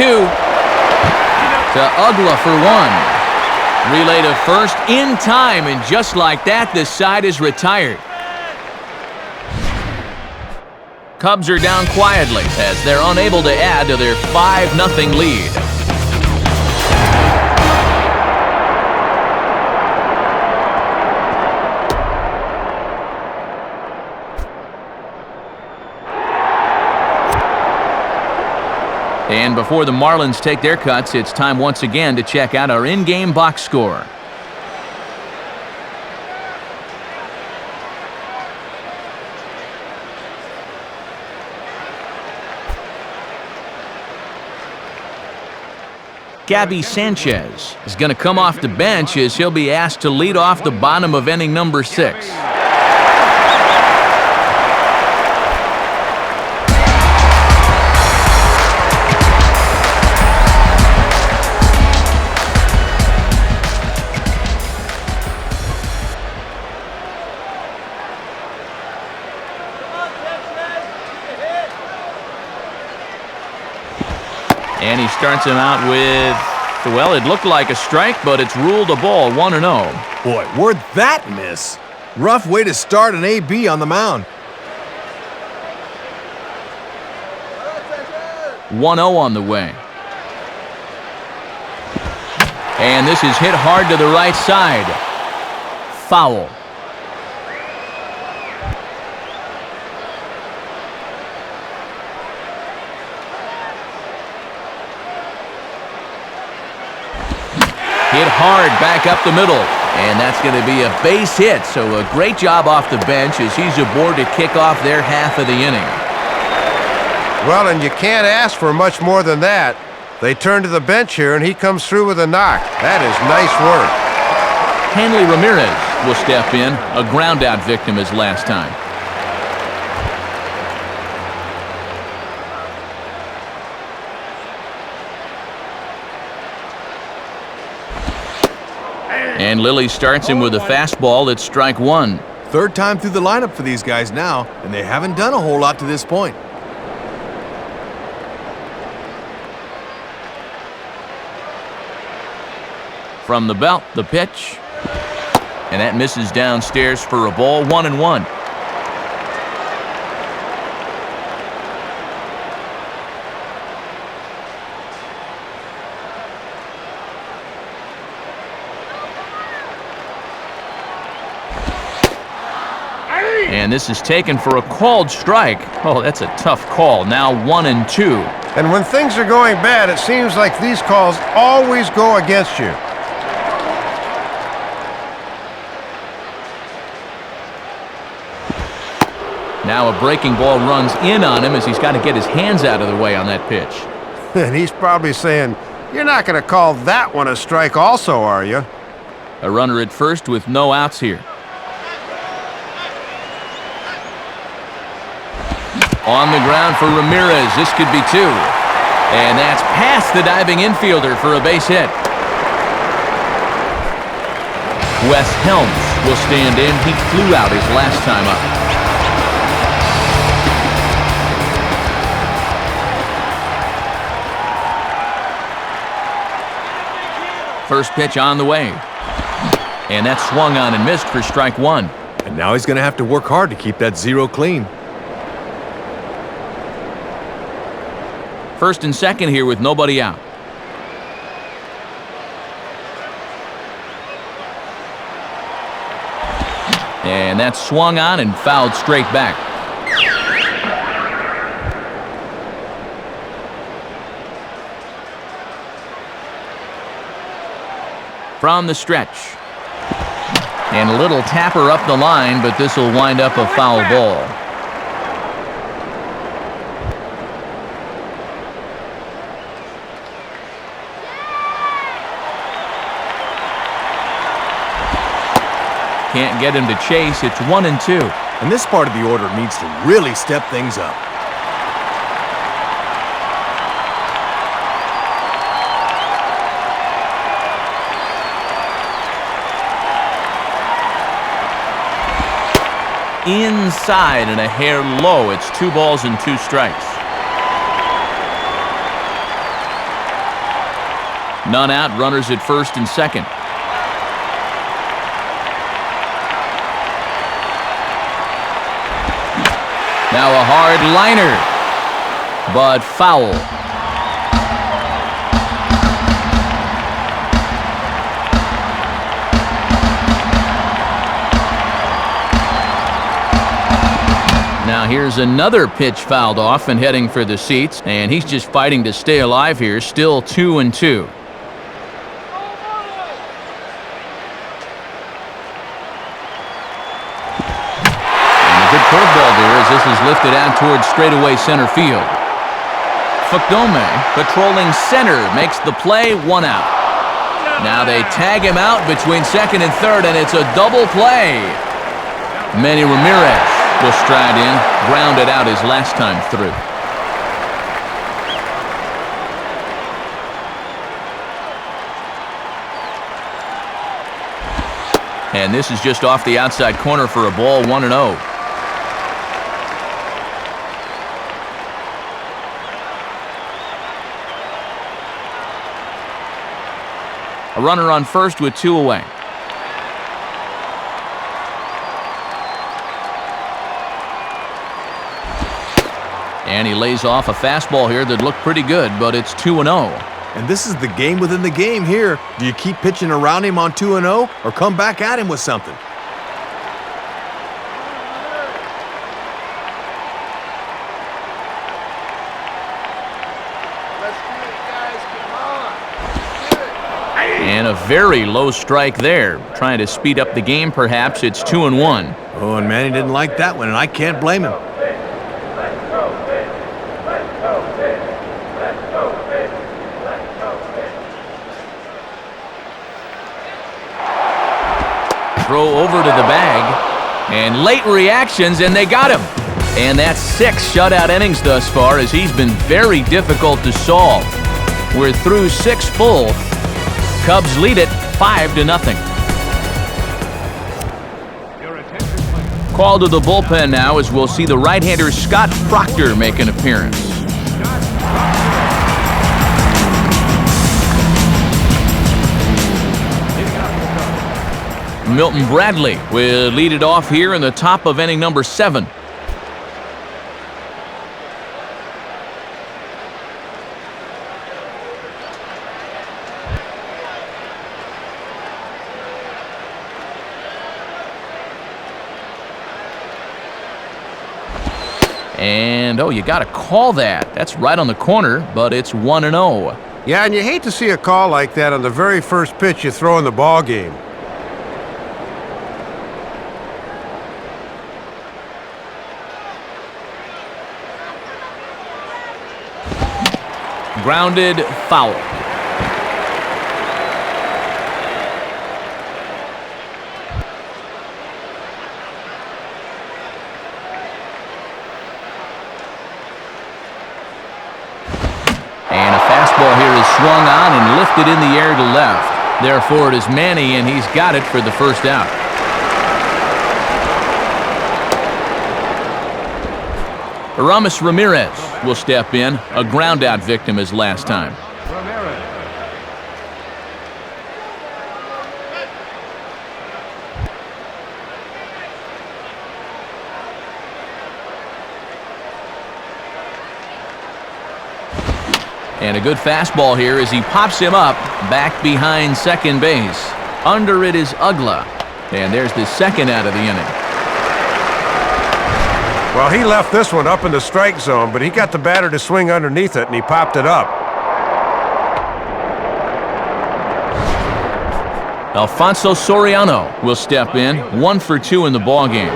Ugla for 1. Relay to first in time, and just like that, this side is retired. Cubs are down quietly as they're unable to add to their 5-0 lead. And before the Marlins take their cuts, it's time once again to check out our in-game box score. Gabby Sanchez is going to come off the bench as he'll be asked to lead off the bottom of inning number 6. And he starts him out with, well, it looked like a strike, but it's ruled a ball, 1-0. Boy, where'd that miss? Rough way to start an AB on the mound. 1-0 on the way. And this is hit hard to the right side. Foul. Hit hard back up the middle, and that's going to be a base hit, so a great job off the bench as he's aboard to kick off their half of the inning. Well, and you can't ask for much more than that. They turn to the bench here, and he comes through with a knock. That is nice work. Hanley Ramirez will step in, a ground-out victim his last time. And Lilly starts him with a fastball. It's strike 1. Third time through the lineup for these guys now, and they haven't done a whole lot to this point. From the belt, the pitch. And that misses downstairs for a ball, 1-1. And this is taken for a called strike. Oh, that's a tough call. Now 1-2. And when things are going bad, it seems like these calls always go against you. Now a breaking ball runs in on him as he's got to get his hands out of the way on that pitch. And he's probably saying, you're not going to call that one a strike also, are you? A runner at first with no outs here. On the ground for Ramirez. This could be 2. And that's past the diving infielder for a base hit. Wes Helms will stand in. He flew out his last time up. First pitch on the way. And that swung on and missed for strike 1. And now he's going to have to work hard to keep that 0 clean. First and second here with nobody out. And that swung on and fouled straight back. From the stretch. And a little tapper up the line, but this will wind up a foul ball. Can't get him to chase. It's 1-2. And this part of the order needs to really step things up. Inside and a hair low. It's 2 balls and 2 strikes. None out. Runners at first and second. Now a hard liner, but foul. Now here's another pitch fouled off and heading for the seats, and he's just fighting to stay alive here, still 2-2. Good curveball there as this is lifted out towards straightaway center field. Fakdome, patrolling center, makes the play, 1 out. Now they tag him out between second and third, and it's a double play. Manny Ramirez will stride in, grounded out his last time through. And this is just off the outside corner for a ball, 1-0. A runner on first with 2 away. And he lays off a fastball here that looked pretty good, but it's 2-0. And this is the game within the game here. Do you keep pitching around him on 2-0 or come back at him with something? And a very low strike there. Trying to speed up the game, perhaps. It's 2-1. Oh, and Manny didn't like that one, and I can't blame him. Throw over to the bag. And late reactions, and they got him. And that's 6 shutout innings thus far, as he's been very difficult to solve. We're through 6 full. Cubs lead it 5-0. Call to the bullpen now, as we'll see the right-hander Scott Proctor make an appearance. Milton Bradley will lead it off here in the top of inning number 7. And, oh, you got to call that. That's right on the corner, but it's 1-0. Yeah, and you hate to see a call like that on the very first pitch you throw in the ball game. Grounded, foul. And a fastball here is swung on and lifted in the air to left. Therefore, it is Manny, and he's got it for the first out. Aramis Ramirez will step in, a ground-out victim his last time. And a good fastball here as he pops him up back behind second base. Under it is Ugla. And there's the second out of the inning. Well, he left this one up in the strike zone, but he got the batter to swing underneath it, and he popped it up. Alfonso Soriano will step in, 1 for 2 in the ballgame.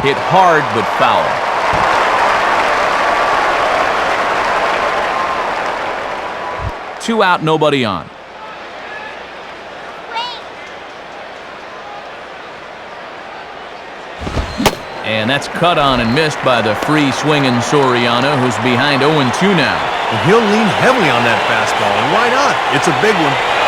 Hit hard, but foul. Two out, nobody on. And that's cut on and missed by the free swinging Soriano, who's behind 0-2 now. And he'll lean heavily on that fastball, and why not? It's a big one.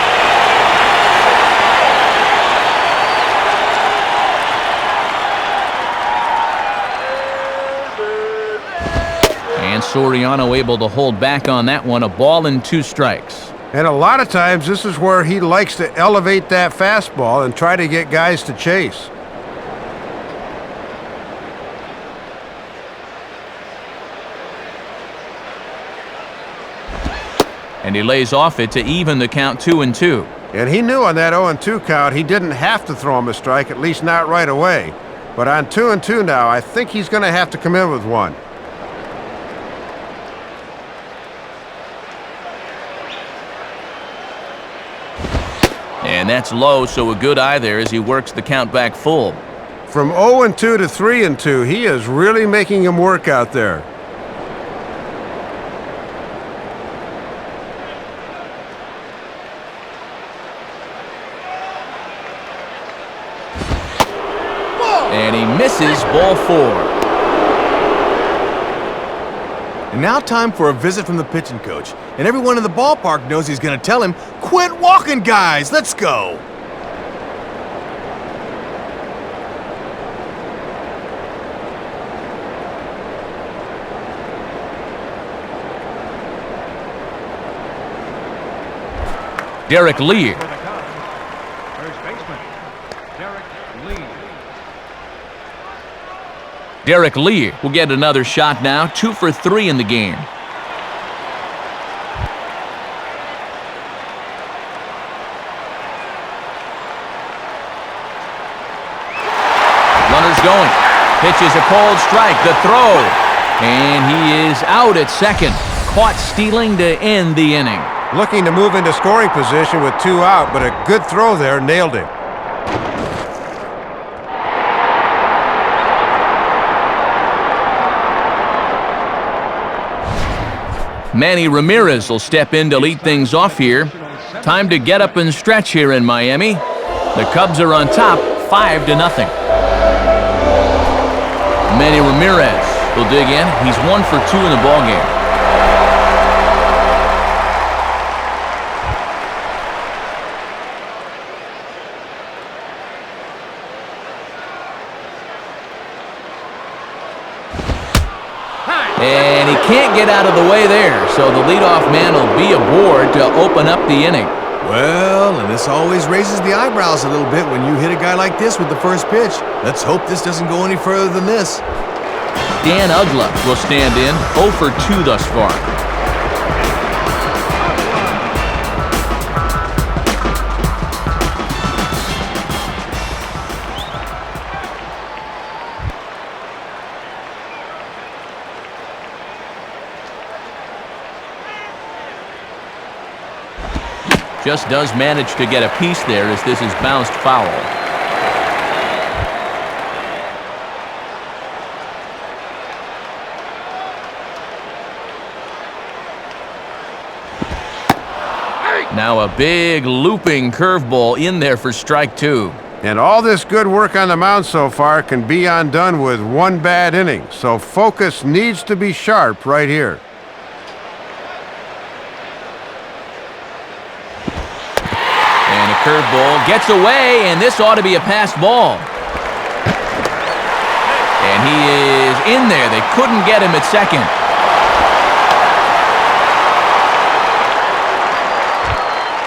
And Soriano able to hold back on that one, a ball and 2 strikes. And a lot of times this is where he likes to elevate that fastball and try to get guys to chase. And he lays off it to even the count 2-2. And he knew on that 0-2 count he didn't have to throw him a strike, at least not right away. But on 2-2 now, I think he's going to have to come in with one. And that's low, so a good eye there as he works the count back full. From 0-2 to 3-2, he is really making him work out there. And he misses ball 4. And now time for a visit from the pitching coach. And everyone in the ballpark knows he's going to tell him, "Quit walking, guys, let's go." Derek Lee. First baseman, Derek Lee. Derek Lee will get another shot now, 2 for 3 in the game. Runner's going. Pitches a cold strike, the throw. And he is out at second. Caught stealing to end the inning. Looking to move into scoring position with 2 out, but a good throw there nailed him. Manny Ramirez will step in to lead things off here. Time to get up and stretch here in Miami. The Cubs are on top, 5-0. Manny Ramirez will dig in. He's 1 for 2 in the ballgame. And he can't get out of the way there, so the leadoff man will be aboard to open up the inning. Well, and this always raises the eyebrows a little bit when you hit a guy like this with the first pitch. Let's hope this doesn't go any further than this. Dan Uggla will stand in, 0 for 2 thus far. Just does manage to get a piece there as this is bounced foul. Now a big looping curveball in there for strike 2. And all this good work on the mound so far can be undone with 1 bad inning. So focus needs to be sharp right here. Curveball gets away, and this ought to be a passed ball. And he is in there. They couldn't get him at second.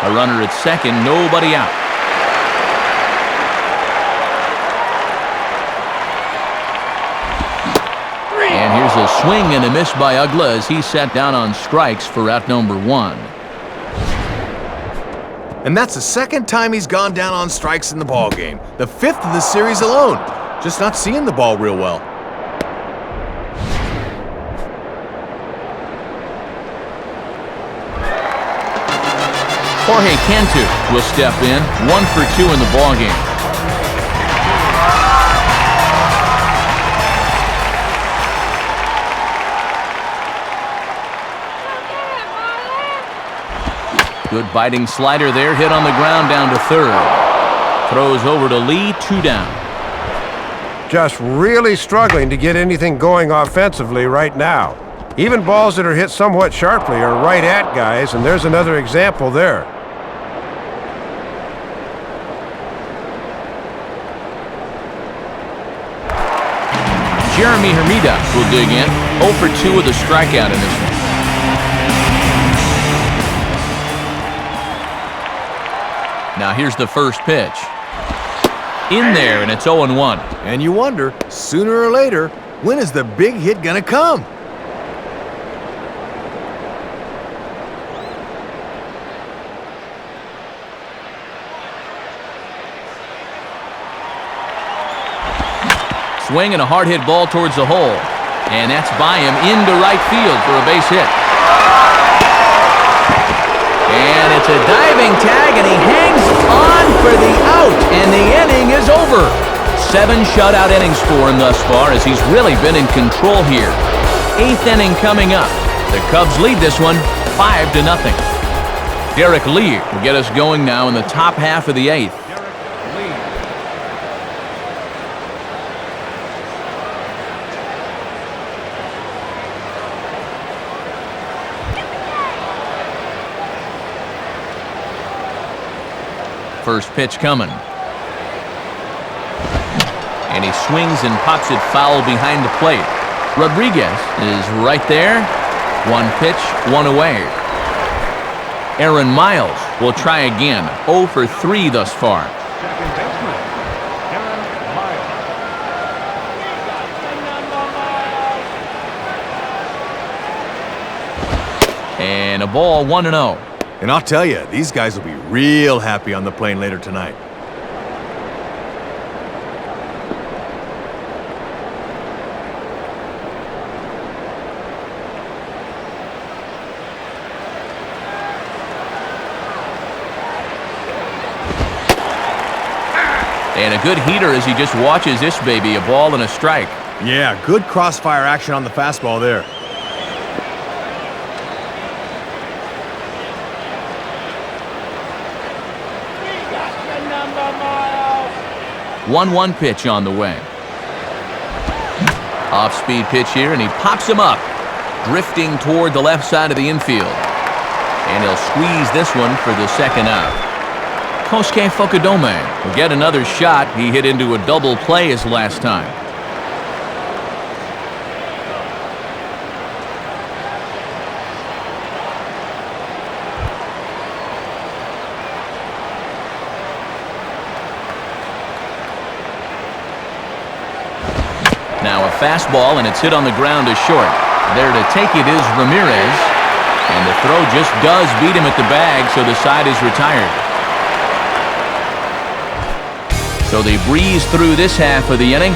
A runner at second, nobody out. And here's a swing and a miss by Uggla as he sat down on strikes for out number 1. And that's the second time he's gone down on strikes in the ballgame. The 5th of the series alone. Just not seeing the ball real well. Jorge Cantu will step in, 1 for 2 in the ballgame. Good biting slider there, hit on the ground down to third. Throws over to Lee, 2 down. Just really struggling to get anything going offensively right now. Even balls that are hit somewhat sharply are right at guys, and there's another example there. Jeremy Hermida will dig in, 0 for 2 with a strikeout in this one. Now here's the first pitch. In there, and it's 0-1. And you wonder, sooner or later, when is the big hit gonna come? Swing and a hard hit ball towards the hole. And that's by him into right field for a base hit. And it's a diving tag, and he hangs on over. 7 shutout innings for him thus far as he's really been in control here. 8th inning coming up. The Cubs lead this one 5-0. Derek Lee will get us going now in the top half of the 8th. First pitch coming. And he swings and pops it foul behind the plate. Rodriguez is right there. 1 pitch, 1 away. Aaron Miles will try again. 0 for 3 thus far. Second baseman, Aaron Miles. And a ball 1-0. And I'll tell you, these guys will be real happy on the plane later tonight. And a good heater as he just watches this baby, a ball and a strike. Yeah, good crossfire action on the fastball there. 1-1 pitch on the way. Off-speed pitch here, and he pops him up, drifting toward the left side of the infield. And he'll squeeze this one for the second out. Kosuke Fukudome will get another shot. He hit into a double play his last time. Now a fastball, and it's hit on the ground to short. There to take it is Ramirez. And the throw just does beat him at the bag, so the side is retired. So they breeze through this half of the inning.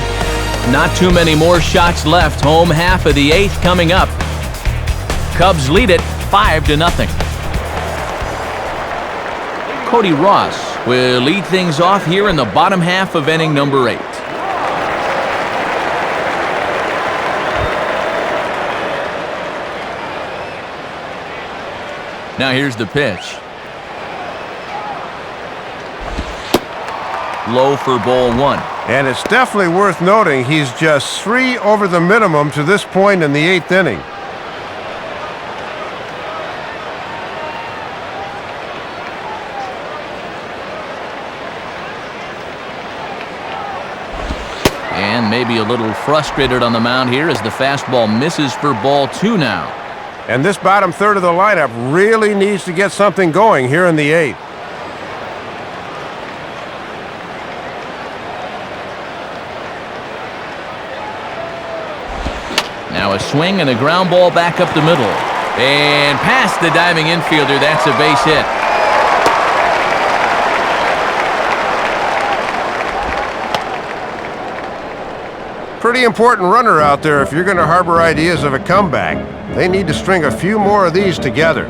Not too many more shots left. Home half of the 8th coming up. Cubs lead it 5-0. Cody Ross will lead things off here in the bottom half of inning number 8. Now here's the pitch. Low for ball 1. And it's definitely worth noting he's just 3 over the minimum to this point in the 8th inning. And maybe a little frustrated on the mound here as the fastball misses for ball 2 now. And this bottom third of the lineup really needs to get something going here in the 8th. Now a swing and a ground ball back up the middle. And past the diving infielder, that's a base hit. Pretty important runner out there if you're going to harbor ideas of a comeback. They need to string a few more of these together.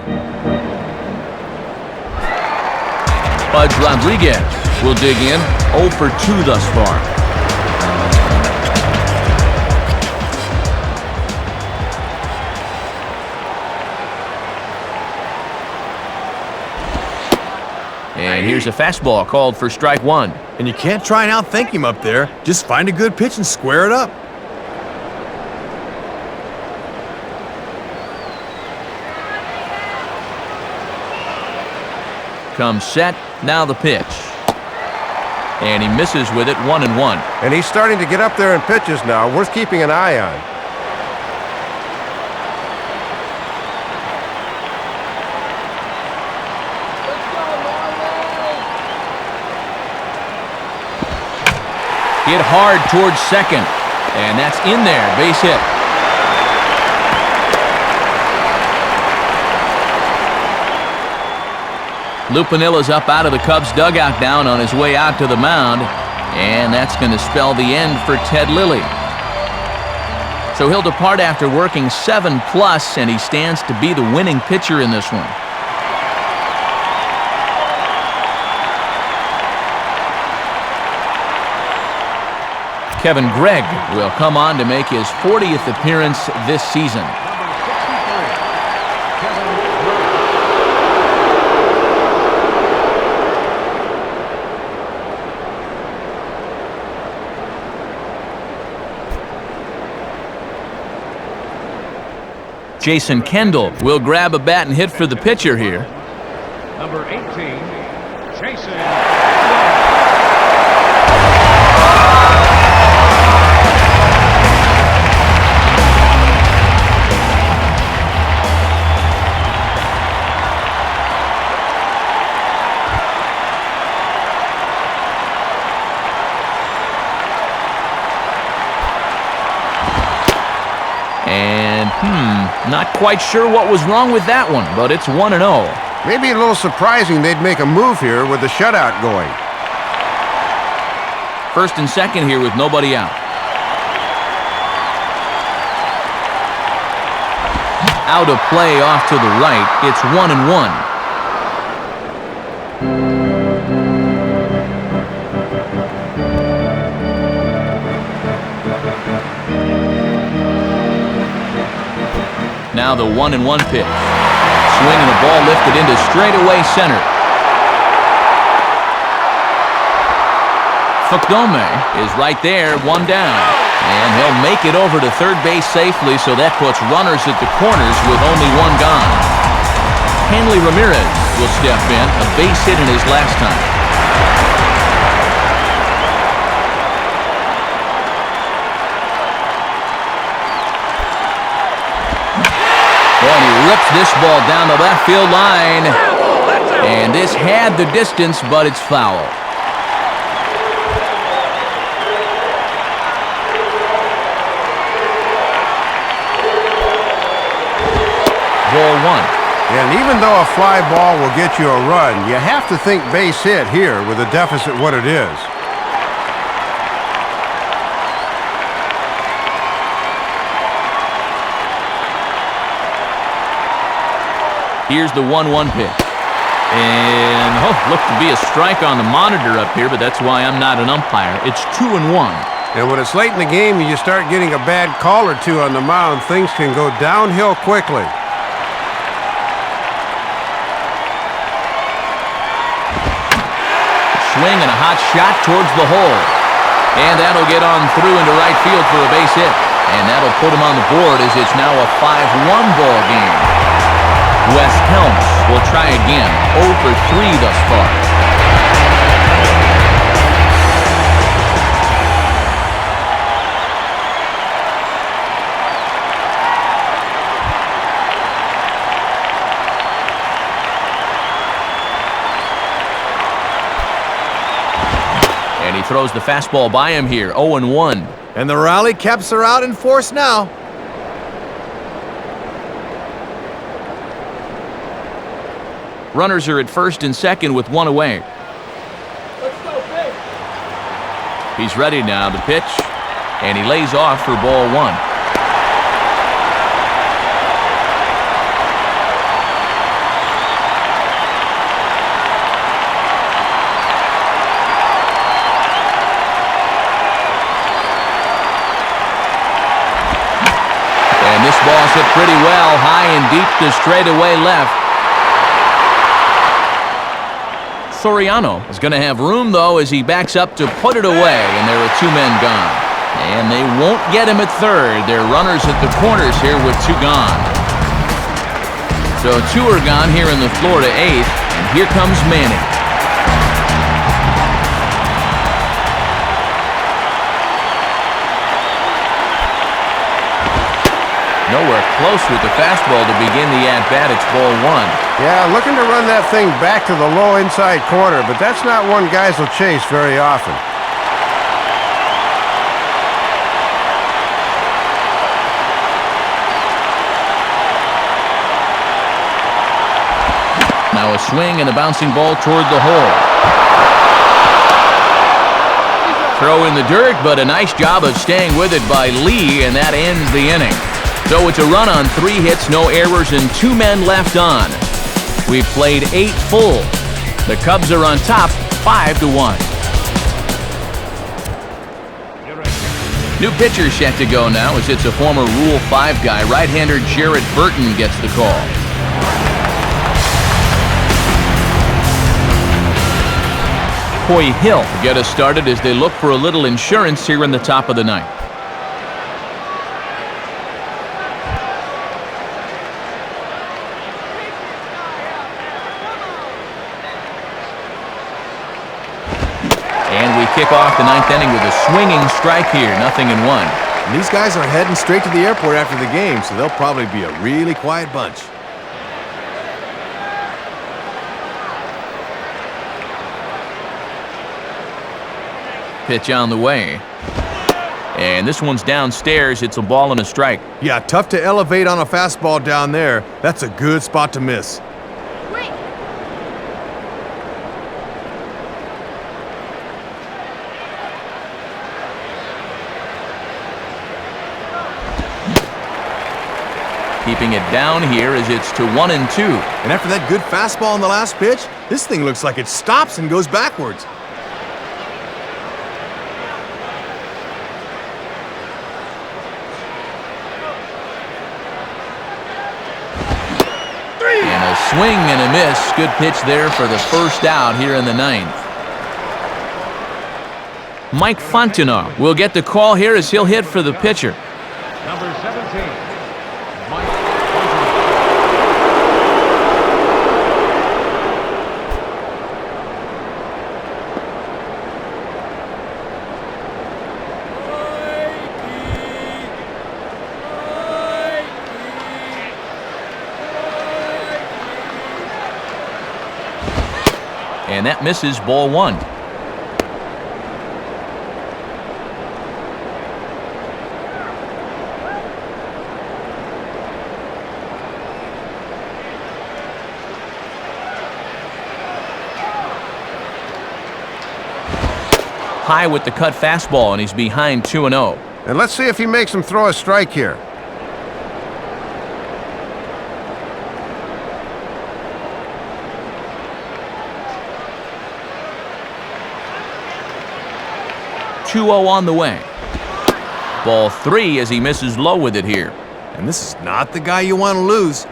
Pudge Rodriguez will dig in. 0 for 2 thus far. And here's a fastball called for strike 1. And you can't try and outthink him up there. Just find a good pitch and square it up. Comes set, now the pitch. And he misses with it, 1-1. And he's starting to get up there in pitches now, worth keeping an eye on. Hit hard towards second. And that's in there, base hit. Lupanilla's up out of the Cubs dugout down on his way out to the mound. And that's going to spell the end for Ted Lilly. So he'll depart after working 7+, and he stands to be the winning pitcher in this one. Kevin Gregg will come on to make his 40th appearance this season. Jason Kendall will grab a bat and hit for the pitcher here. Number 18, Jason. And, not quite sure what was wrong with that one, but it's 1-0. Maybe a little surprising they'd make a move here with the shutout going. First and second here with nobody out. Out of play off to the right. It's 1-1. Now the 1-1 pitch. Swing and the ball lifted into straightaway center. Fakdome is right there, one down. And he'll make it over to third base safely, so that puts runners at the corners with only one gone. Hanley Ramirez will step in, a base hit in his last time. And he rips this ball down the left field line. And this had the distance, but it's foul. Ball one. And even though a fly ball will get you a run, you have to think base hit here with the deficit what it is. Here's the 1-1 pitch. And, looked to be a strike on the monitor up here, but that's why I'm not an umpire. It's 2-1. And when it's late in the game and you start getting a bad call or two on the mound, things can go downhill quickly. Swing and a hot shot towards the hole. And that'll get on through into right field for a base hit. And that'll put him on the board as it's now a 5-1 ball game. Wes Helms will try again, 0 for 3 thus far. And he throws the fastball by him here, 0-1. And the rally caps are out in force now. Runners are at first and second with one away. He's ready now to pitch, and he lays off for ball one. And this ball's hit pretty well, high and deep to straightaway left. Soriano is going to have room, though, as he backs up to put it away, and there are 2 men gone. And they won't get him at third. They're runners at the corners here with 2 gone. So 2 are gone here in the Florida 8th, and here comes Manning. Nowhere close with the fastball to begin the at-bat. It's ball one. Yeah, looking to run that thing back to the low inside corner, but that's not one guys will chase very often. Now a swing and a bouncing ball toward the hole. Throw in the dirt, but a nice job of staying with it by Lee, and that ends the inning. So it's a run on 3 hits, no errors, and 2 men left on. We've played 8 full. The Cubs are on top, 5-1. New pitcher set to go now as it's a former Rule 5 guy. Right-hander Jarrett Burton gets the call. Hoy Hill get us started as they look for a little insurance here in the top of the ninth. And we kick off the ninth inning with a swinging strike here, 0-1. And these guys are heading straight to the airport after the game, so they'll probably be a really quiet bunch. Pitch on the way. And this one's downstairs. It's a ball and a strike. Yeah, tough to elevate on a fastball down there. That's a good spot to miss. Keeping it down here as it's to 1-2. And after that good fastball on the last pitch, this thing looks like it stops and goes backwards. And a swing and a miss. Good pitch there for the first out here in the ninth. Mike Fontenot will get the call here as he'll hit for the pitcher. Number 17. And that misses, ball one. High with the cut fastball, and he's behind 2-0. And let's see if he makes him throw a strike here. On the way. Ball 3 as he misses low with it here. And this is not the guy you want to lose.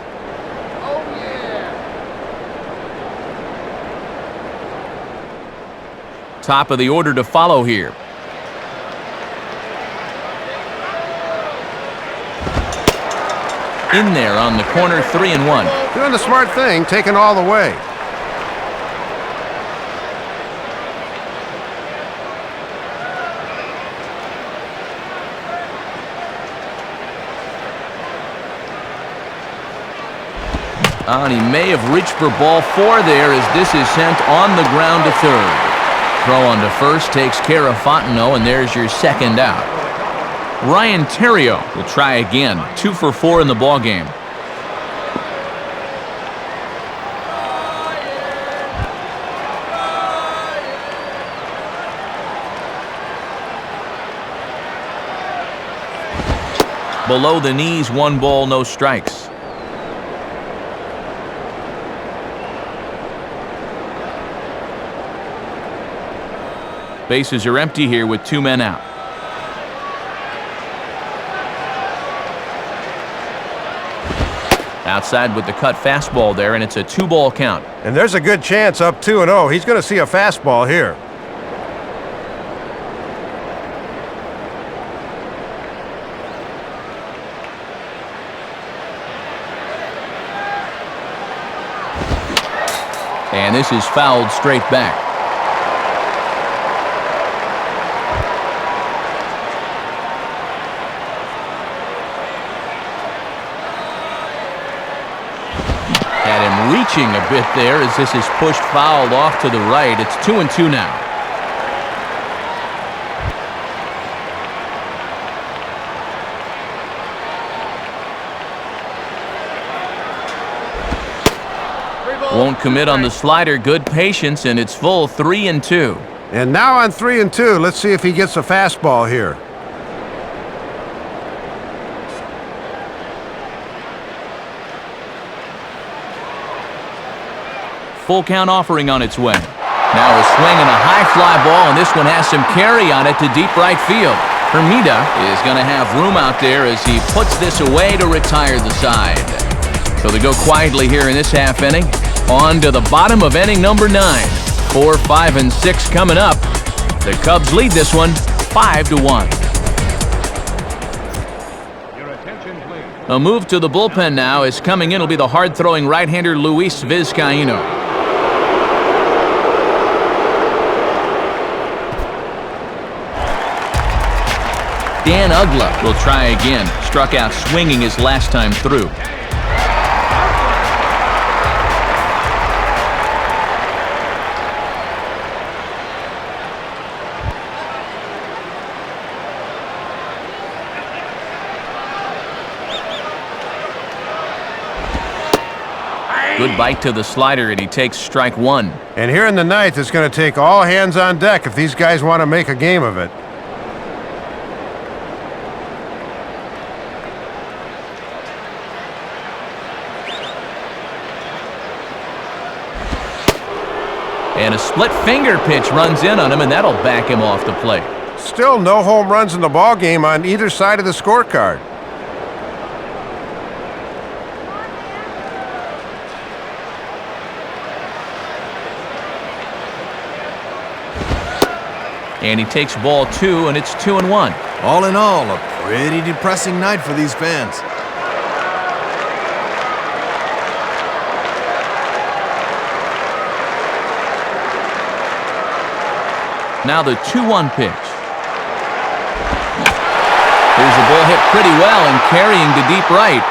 Top of the order to follow here. In there on the corner, 3-1. Doing the smart thing, taking all the way. And he may have reached for ball 4 there as this is sent on the ground to third. Throw on to first takes care of Fontenot, and there's your second out. Ryan Theriot will try again. 2 for 4 in the ballgame. Below the knees, 1 ball, no strikes. Bases are empty here with 2 men out. Outside with the cut fastball there, and it's a 2-ball count. And there's a good chance up 2-0. He's going to see a fastball here. And this is fouled straight back. Reaching a bit there as this is pushed fouled off to the right. It's 2-2 now. Won't commit on the slider. Good patience, and it's full 3-2. And now on 3-2, let's see if he gets a fastball here. Full count offering on its way. Now a swing and a high fly ball, and this one has some carry on it to deep right field. Hermida is going to have room out there as he puts this away to retire the side. So they go quietly here in this half inning. On to the bottom of inning number 9. 4, 5, and 6 coming up. The Cubs lead this one 5-1. Your attention, please. A move to the bullpen now is coming in. It'll be the hard-throwing right-hander Luis Vizcaíno. Dan Ugla will try again. Struck out swinging his last time through. Good bite to the slider, and he takes strike 1. And here in the ninth, it's going to take all hands on deck if these guys want to make a game of it. And a split finger pitch runs in on him, and that'll back him off the plate. Still no home runs in the ball game on either side of the scorecard. And he takes ball 2, and it's 2-1. All in all, a pretty depressing night for these fans. Now the 2-1 pitch. Here's the ball hit pretty well and carrying to deep right.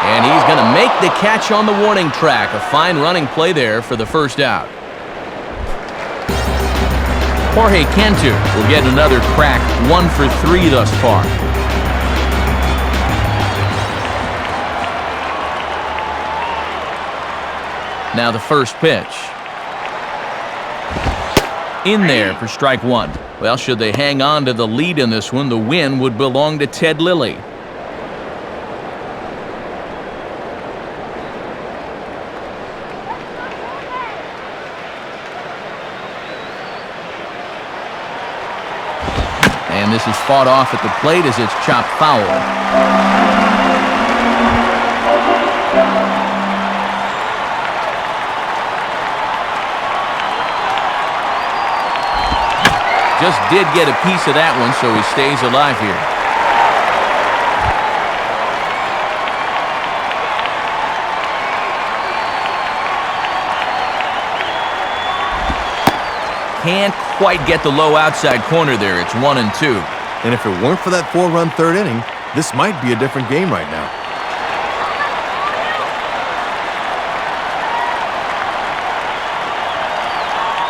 And he's going to make the catch on the warning track. A fine running play there for the first out. Jorge Cantu will get another crack, 1 for 3 thus far. Now the first pitch. In there for strike 1. Well, should they hang on to the lead in this one, the win would belong to Ted Lilly. And this is fought off at the plate as it's chopped foul. Just did get a piece of that one, so he stays alive here. Can't quite get the low outside corner there. It's 1-2. And if it weren't for that 4-run third inning, this might be a different game right now.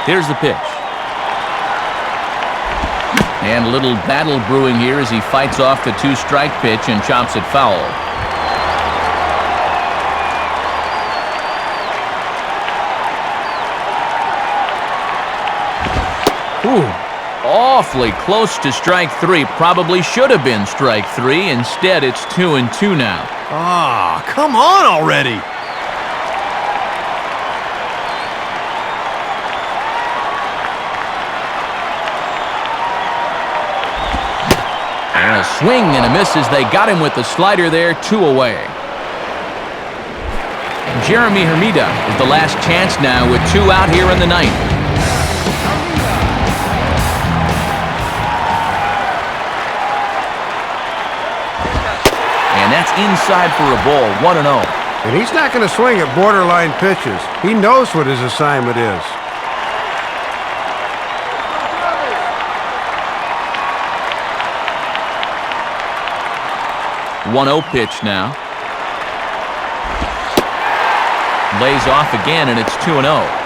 Here's the pitch. And a little battle brewing here as he fights off the 2-strike pitch and chops it foul. Ooh, awfully close to strike 3. Probably should have been strike 3. Instead, it's 2-2 now. Ah, come on already! And a swing and a miss as they got him with the slider there, 2 away. Jeremy Hermida is the last chance now with 2 out here in the ninth. And that's inside for a ball, 1-0. And he's not going to swing at borderline pitches. He knows what his assignment is. 1-0 pitch now. Lays off again, and it's 2-0.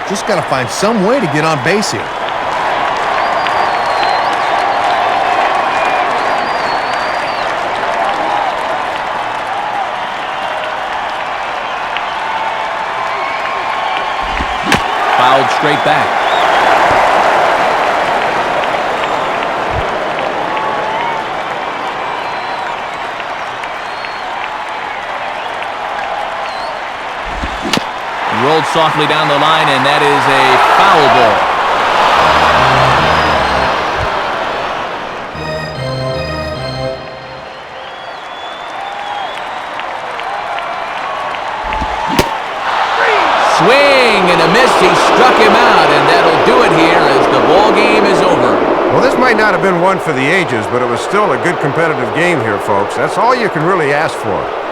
Just got to find some way to get on base here. Fouled straight back. Rolled softly down the line, and that is a foul ball. not have been one for the ages, but it was still a good competitive game here, folks. That's all you can really ask for.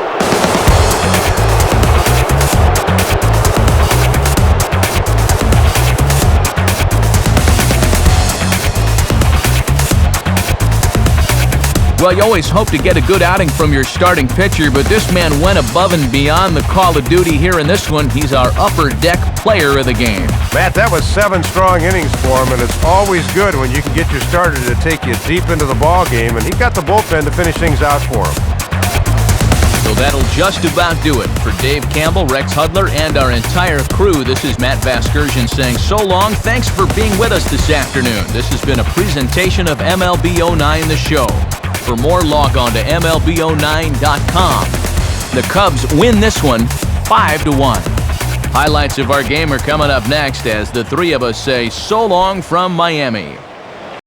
Well, you always hope to get a good outing from your starting pitcher, but this man went above and beyond the call of duty here in this one. He's our upper deck player of the game. Matt, that was 7 strong innings for him, and it's always good when you can get your starter to take you deep into the ball game, and he got the bullpen to finish things out for him. So that'll just about do it. For Dave Campbell, Rex Hudler, and our entire crew, this is Matt Vasgersian saying so long. Thanks for being with us this afternoon. This has been a presentation of MLB 09 The Show. For more, log on to MLB09.com. The Cubs win this one 5-1. Highlights of our game are coming up next as the three of us say so long from Miami.